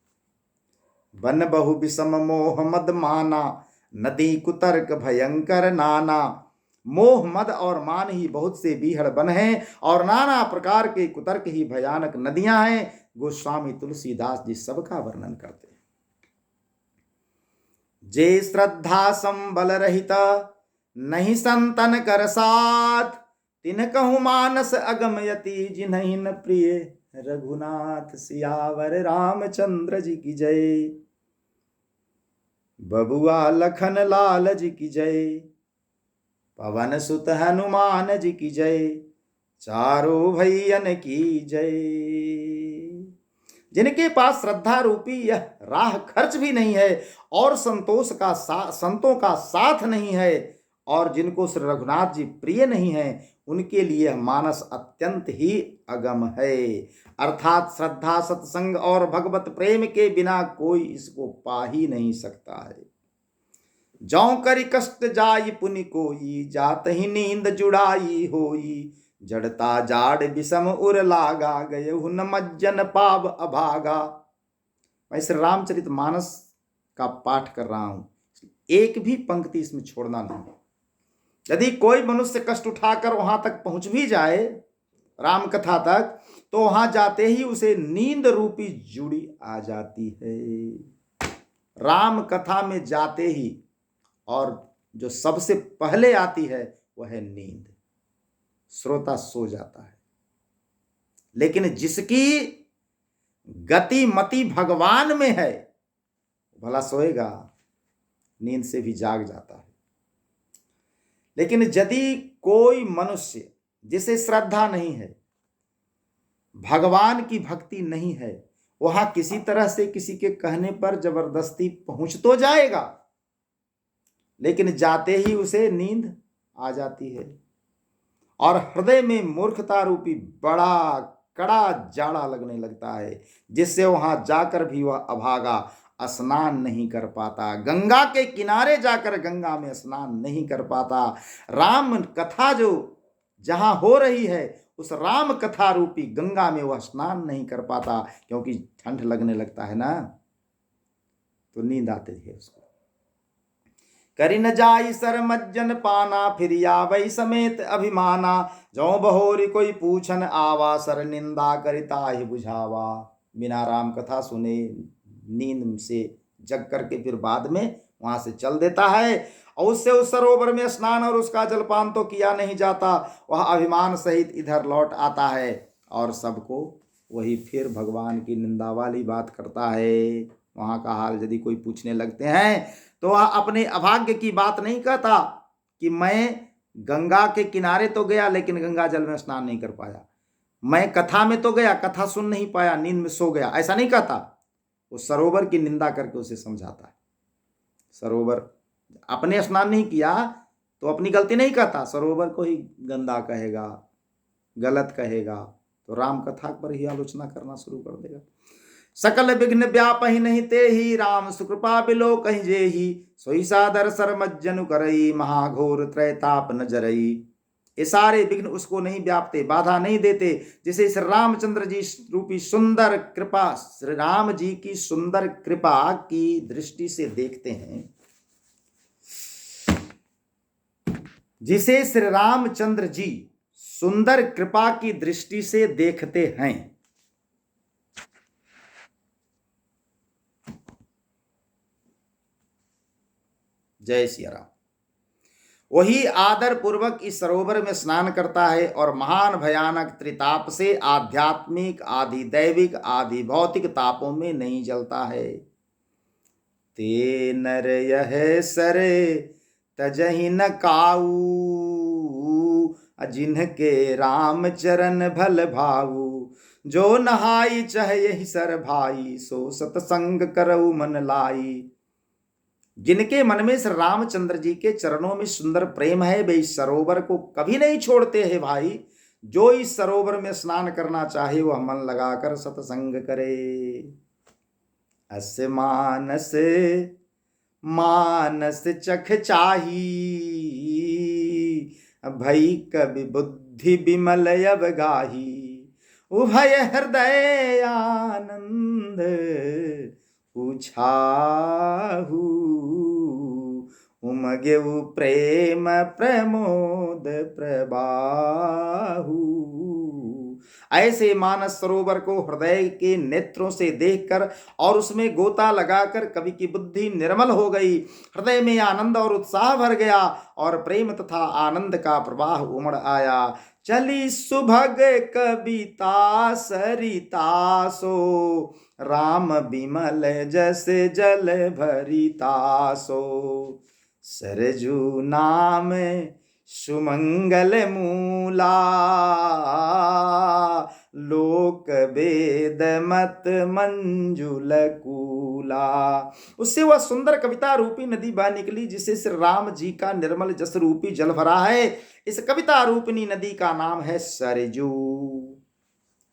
Speaker 1: वन बहु विषम मोह मद माना, नदी कुतर्क भयंकर नाना। मोह मद और मान ही बहुत से बीहड़ बन हैं, और नाना प्रकार के कुतर्क ही भयानक नदियां हैं। गोस्वामी तुलसीदास जी सबका वर्णन करते हैं। जे श्रद्धा संबल रहित, नहीं संतन कर साथ, तिन कहु मानस अगमयति, जिन्हि न प्रिय रघुनाथ। सियावर रामचंद्र जी की जय, बबुआ लखन लाल जी की जय, पवन सुत हनुमान जी की जय, चारों भैयन की जय। जिनके पास श्रद्धा रूपी यह राह खर्च भी नहीं है, और संतों का साथ नहीं है, और जिनको श्री रघुनाथ जी प्रिय नहीं है, उनके लिए मानस अत्यंत ही अगम है। अर्थात श्रद्धा, सत्संग और भगवत प्रेम के बिना कोई इसको पा ही नहीं सकता है। जौ करि कष्ट जाई पुनि कोई, जात ही नींद जुड़ाई होई, जड़ता जाड़ विषम उर लागा, गए हुन मज्जन पाव अभागा। मैं श्री रामचरित मानस का पाठ कर रहा हूं, एक भी पंक्ति इसमें छोड़ना नहीं। यदि कोई मनुष्य कष्ट उठाकर वहां तक पहुंच भी जाए राम कथा तक, तो वहां जाते ही उसे नींद रूपी जुड़ी आ जाती है। राम कथा में जाते ही और जो सबसे पहले आती है वह है नींद। श्रोता सो जाता है, लेकिन जिसकी गति मति भगवान में है भला सोएगा, नींद से भी जाग जाता है। लेकिन यदि कोई मनुष्य जिसे श्रद्धा नहीं है, भगवान की भक्ति नहीं है, वहां किसी तरह से किसी के कहने पर जबरदस्ती पहुंच तो जाएगा, लेकिन जाते ही उसे नींद आ जाती है और हृदय में मूर्खता रूपी बड़ा कड़ा जाड़ा लगने लगता है, जिससे वहां जाकर भी वह अभागा स्नान नहीं कर पाता, गंगा के किनारे जाकर गंगा में स्नान नहीं कर पाता। राम कथा जो जहां हो रही है उस राम कथा रूपी गंगा में वह स्नान नहीं कर पाता, क्योंकि ठंड लगने लगता है ना, तो नींद आती है उसको। करी न जाई सर मज्जन पाना, फिर यावई समेत अभिमाना, जो बहोरी कोई पूछन आवा, सर निंदा करिता ही बुझावा। बिना राम कथा सुने नींद से जग करके फिर बाद में वहां से चल देता है, और उससे उस सरोवर में स्नान और उसका जलपान तो किया नहीं जाता, वह अभिमान सहित इधर लौट आता है और सबको वही फिर भगवान की निंदा वाली बात करता है। वहाँ का हाल यदि कोई पूछने लगते हैं तो वह अपने अभाग्य की बात नहीं कहता कि मैं गंगा के किनारे तो गया लेकिन गंगा जल में स्नान नहीं कर पाया, मैं कथा में तो गया, कथा सुन नहीं पाया, नींद में सो गया, ऐसा नहीं कहता। वो सरोवर की निंदा करके उसे समझाता है। सरोवर अपने स्नान नहीं किया तो अपनी गलती नहीं कहता, सरोवर को ही गंदा कहेगा, गलत कहेगा, तो राम कथा पर ही आलोचना करना शुरू कर देगा। सकल विघ्न व्यापहि नहीं ते ही, राम सुकृपा बिलो कहीं जे ही, सोई सादर सर मज्जनु करई, महाघोर त्रैताप न जरई। ये सारे विघ्न उसको नहीं व्यापते, बाधा नहीं देते, जिसे श्री रामचंद्र जी रूपी सुंदर कृपा, श्री राम जी की सुंदर कृपा की दृष्टि से देखते हैं, जिसे श्री रामचंद्र जी सुंदर कृपा की दृष्टि से देखते हैं। जय सिया राम। वही आदर पूर्वक इस सरोवर में स्नान करता है और महान भयानक त्रिताप से आध्यात्मिक आदि दैविक आदि भौतिक तापों में नहीं जलता है। ते नर यह सरे तजहि न काऊ, जिनके राम चरण भल भाऊ, जो नहाई चह यही सर भाई, सो सतसंग करऊ मन लाई। जिनके मन में श्री रामचंद्र जी के चरणों में सुंदर प्रेम है, वे इस सरोवर को कभी नहीं छोड़ते हैं भाई। जो इस सरोवर में स्नान करना चाहे वह मन लगाकर सत्संग करे। अस मानस मानस चख चाही, भई कवि बुद्धि विमल अब गाही, उभय हृदय आनंद उछाहू, उमगेउ प्रेम प्रमोद प्रबाहू। ऐसे मानस सरोवर को हृदय के नेत्रों से देखकर और उसमें गोता लगाकर कवि की बुद्धि निर्मल हो गई, हृदय में आनंद और उत्साह भर गया और प्रेम तथा आनंद का प्रवाह उमड़ आया। चली सुभग कविता सरिता, सो राम बिमल जस जल भरिता, सो सरजू नाम सुमंगल मूला, लोक वेद मत मंजुल कूला। उससे वह सुंदर कविता रूपी नदी बह निकली, जिसे श्री राम जी का निर्मल जस रूपी जल भरा है। इस कविता रूपिणी नदी का नाम है सरजू,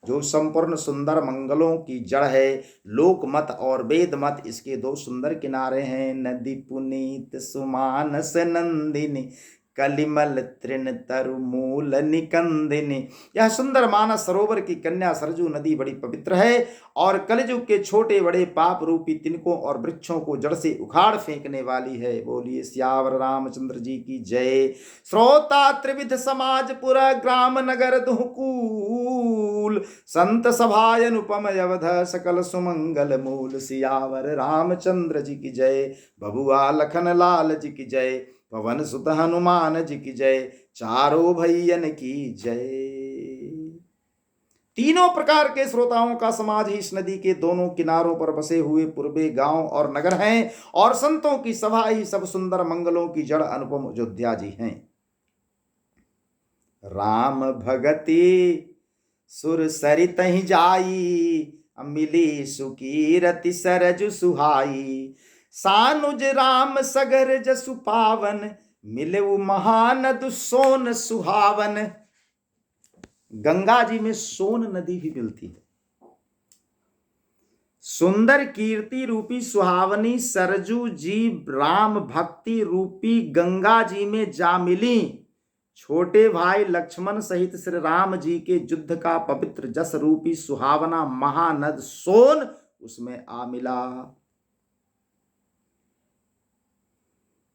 Speaker 1: जो संपूर्ण सुंदर मंगलों की जड़ है। लोक मत और वेद मत इसके दो सुंदर किनारे हैं। नदी पुनीत सुमानस नंदिनी, कलिमल तृण तरु मूल निकंदिनी। यह सुंदर मानस सरोवर की कन्या सरजू नदी बड़ी पवित्र है और कलिजुग के छोटे बड़े पाप रूपी तिनकों और वृक्षों को जड़ से उखाड़ फेंकने वाली है। बोलिए सियावर रामचंद्र जी की जय। श्रोता त्रिविध समाज पुरा ग्राम नगर दुहकूल, संत सभाय अनुपम अवध सकल सुमंगल मूल। सियावर रामचंद्र जी की जय, बबुआ लखन लाल जी की जय, पवन सुत हनुमान जी की जय, चारों भैयन की जय। तीनों प्रकार के श्रोताओं का समाज ही इस नदी के दोनों किनारों पर बसे हुए पूर्वे गांव और नगर हैं और संतों की सभा ही सब सुंदर मंगलों की जड़ अनुपम अयोध्या जी हैं। राम भगति सुर सरित ही जाई, मिली सुकीरति सरजु सुहाई। सानुज राम सगर जसु पावन, मिलऊ महानद सोन सुहावन। गंगा जी में सोन नदी भी मिलती है। सुंदर कीर्ति रूपी सुहावनी सरजू जी राम भक्ति रूपी गंगा जी में जा मिली। छोटे भाई लक्ष्मण सहित श्री राम जी के युद्ध का पवित्र जस रूपी सुहावना महानद सोन उसमें आ मिला।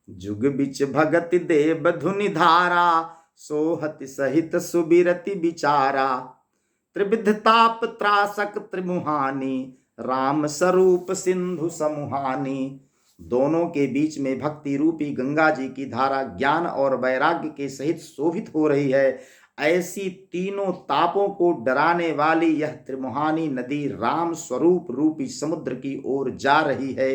Speaker 1: जुग बिच भगत देव धुनि धारा, सोहति सहित सुबिरति विचारा। त्रिविध ताप त्रासक त्रिमुहानी, राम स्वरूप सिंधु समुहानी। दोनों के बीच में भक्ति रूपी गंगा जी की धारा ज्ञान और वैराग्य के सहित शोभित हो रही है। ऐसी तीनों तापों को डराने वाली यह त्रिमुहानी नदी राम स्वरूप रूपी समुद्र की ओर जा रही है।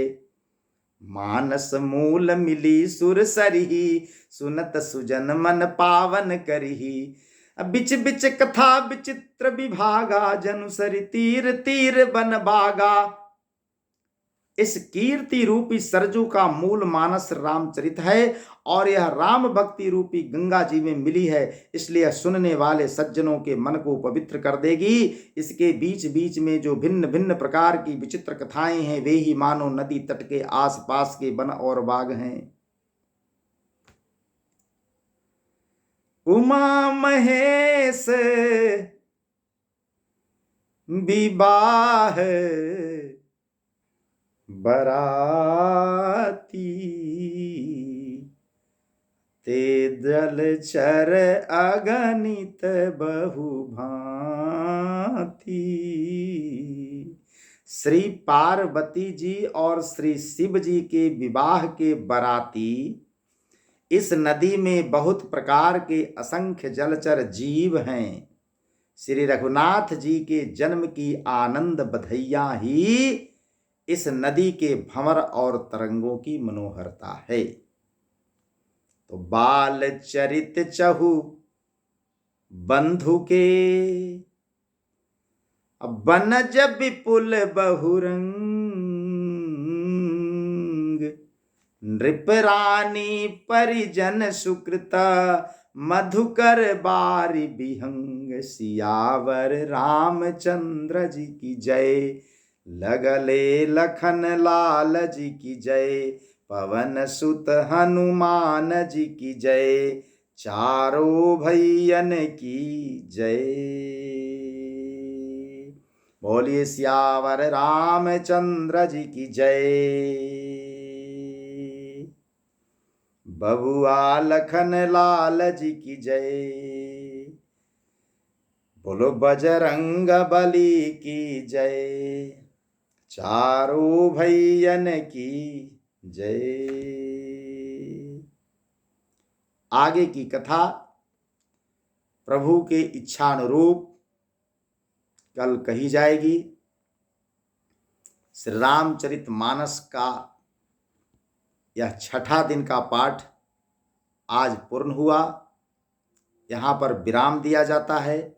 Speaker 1: मानस मूल मिली सुर सरही, सुनत सुजन मन पावन करही। बिच बिच कथा विचित्र विभागा, जनु सरि तीर तीर बन बागा। इस कीर्ति रूपी सरजू का मूल मानस रामचरित है और यह राम भक्ति रूपी गंगा जी में मिली है, इसलिए सुनने वाले सज्जनों के मन को पवित्र कर देगी। इसके बीच बीच में जो भिन्न भिन्न प्रकार की विचित्र कथाएं हैं वे ही मानो नदी तट के आसपास के वन और बाग हैं। उमा महेश विवाह बराती, ते जलचर अगणित बहु भांति। श्री पार्वती जी और श्री शिव जी के विवाह के बराती इस नदी में बहुत प्रकार के असंख्य जलचर जीव हैं। श्री रघुनाथ जी के जन्म की आनंद बधैया ही इस नदी के भंवर और तरंगों की मनोहरता है। तो बाल चरित चहु बंधु के, बनज विपुल बहुरंग। नृप रानी परिजन सुकृत, मधुकर बारी बिहंग। सियावर रामचंद्र जी की जय, लगले लखन लाल जी की जय। पवन सुत हनुमान जी की जय, चारों भैयन की जय। बोलिए सियावर रामचंद्र जी की जय। बबुआ लखन लाल जी की जय। बोलो बजरंग बली की जय, चारों भैयन की जय। आगे की कथा प्रभु के इच्छानुरूप कल कही जाएगी। श्री रामचरित मानस का यह छठा दिन का पाठ आज पूर्ण हुआ। यहाँ पर विराम दिया जाता है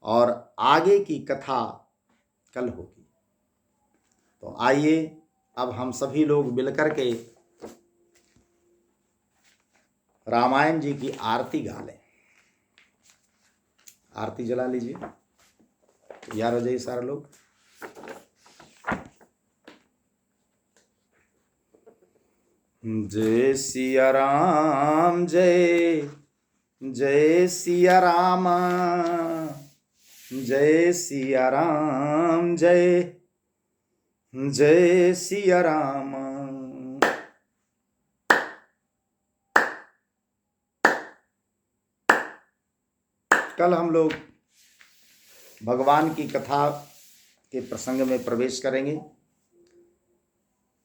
Speaker 1: और आगे की कथा कल होगी। तो आइए अब हम सभी लोग मिलकर के रामायण जी की आरती गा लें। आरती जला लीजिए, तैयार हो जाइए सारे लोग। जय सिया राम, जय जय सिया राम, जय सिया राम, जय जय सिया राम। कल हम लोग भगवान की कथा के प्रसंग में प्रवेश करेंगे।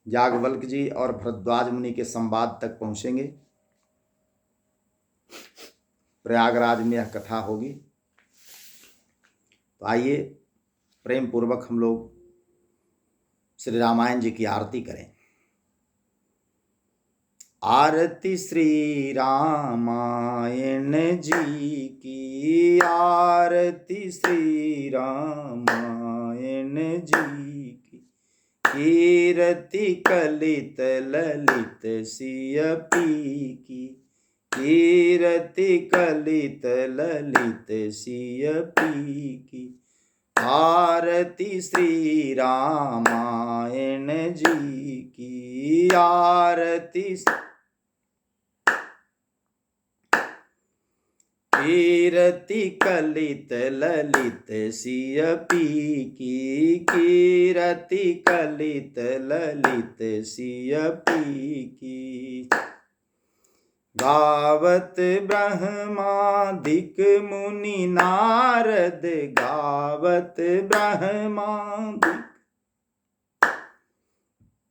Speaker 1: याज्ञवल्क्य जी और भरद्वाज मुनि के संवाद तक पहुंचेंगे। प्रयागराज में यह कथा होगी। तो आइए प्रेम पूर्वक हम लोग श्री रामायण जी की आरती करें। आरती श्री रामायण जी की, आरती श्री रामायण जी की। कीरति कलित ललित सिय पी की, कीरति कलित ललित सिय पी की। आरती श्री रामायण जी की, आरती कीरति कलित ललित सिय पी की, कीरति कलित ललित सिय पी की। गावत ब्रह्मादिक मुनि नारद, गावत ब्रह्मादिक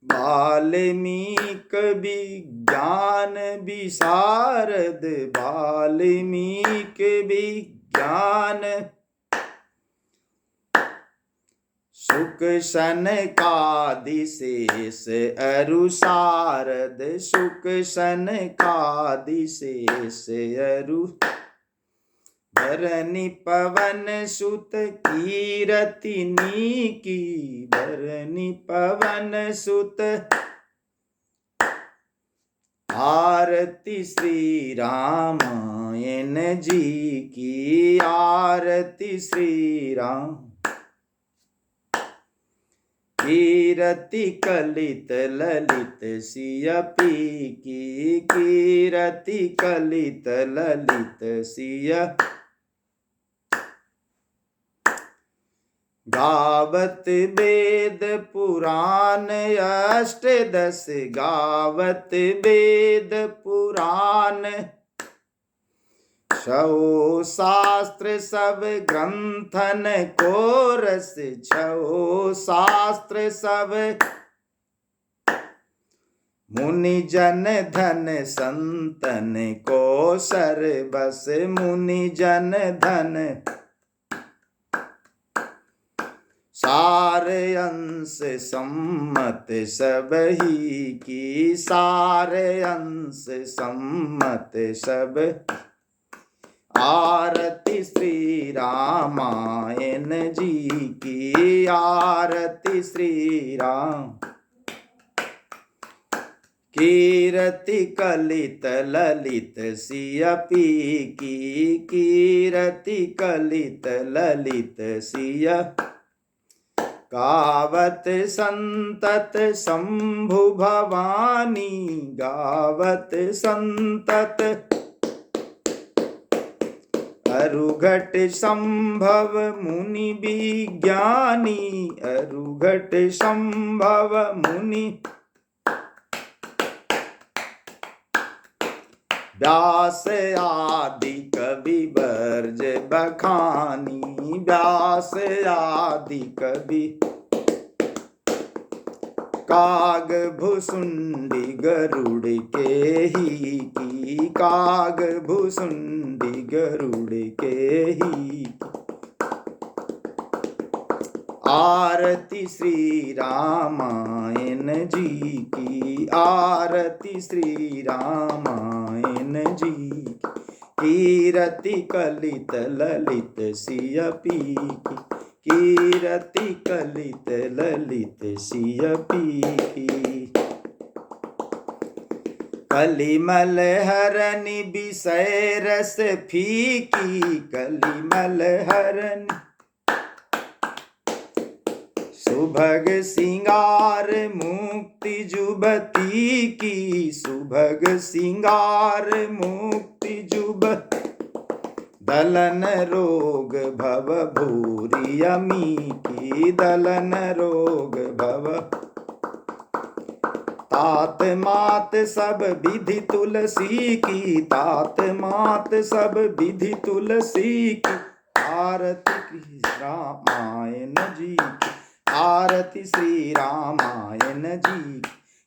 Speaker 1: वाल्मीक विज्ञान विशारद, वाल्मीक विज्ञान सुख सनकादिशेष अरु शारद, सुख सनकादिशेष अरु। भरनि पवन सुत कीरति नीकी, भरनि पवन सुत। आरती श्री रामायण जी की, आरती श्री राम। कीरति कलित ललित सिय पी की, कीरति कलित ललित सिय। गावत वेद पुराण अष्टदश, गावत वेद पुराण। छौ शास्त्र सब ग्रंथन को रस, छौ शास्त्र सब। मुनि जन धन संतन को सर्वस, मुनि जन धन। सारे अंश सम्मत सब ही की, सारे अंश सम्मत सब। आरती श्री रामायण जी की, आरती श्री राम। कीरति कलित ललित सिय पी की, कीरति कलित ललित सिय। गावत संतत शंभु भवानी, गावत संतत। अरुघट संभव मुनि विज्ञानी, अरुघट संभव मुनि। व्यास आदि कवि वर्ज बखानी, व्यास आदि कवि। काग भुसुंडी गरुड़ के ही की, काग भुसुंडी गरुड़ के ही। आरती श्री रामायण जी की, आरती श्री रामायण जी की। कीरति कलित ललित सिय पी की, कीरति कलित ललित सिय पी की। कलिमल हरनि विषय रस फीकी, कलिमल हरनि। सुभग सिंगार मुक्ति जुबती की, सुभग सिंगार मुक्ति जुब। दलन रोग भव भूरि अमी की, दलन रोग भव। तात मात सब विधि तुलसी की, तात मात सब विधि तुलसी की। आरती श्री रामायण जी की, आरती श्री रामायण जी की।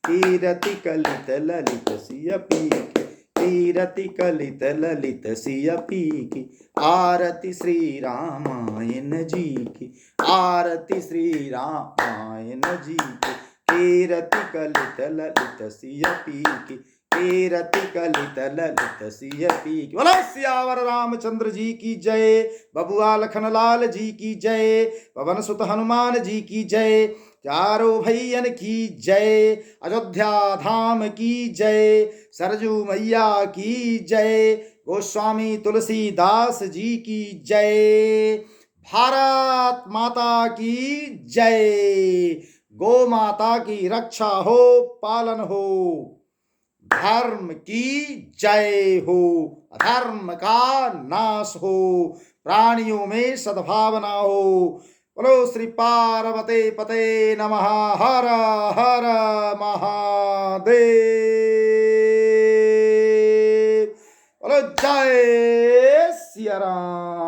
Speaker 1: कीरति कलित ललित सिय पी की, कीरति कलित ललित सिय पी की। आरती श्री रामायण जी की, आरती श्री रामायण जी की। कीरति कलित ललित सिय पी की, रति कलित ललित सिय पी। बोलो सियावर रामचंद्र जी की जय, बबुआ लखन लाल जी की जय, पवन सुत हनुमान जी की जय, चारों भैयन की जय, अयोध्या धाम की जय, सरजू मैया की जय, गोस्वामी तुलसीदास जी की जय, भारत माता की जय। गौ माता की रक्षा हो, पालन हो, धर्म की जय हो, अधर्म का नाश हो, प्राणियों में सद्भावना हो। बोलो श्री पार्वती पते नमः। हर हर महादेव। बोलो जय सिया राम।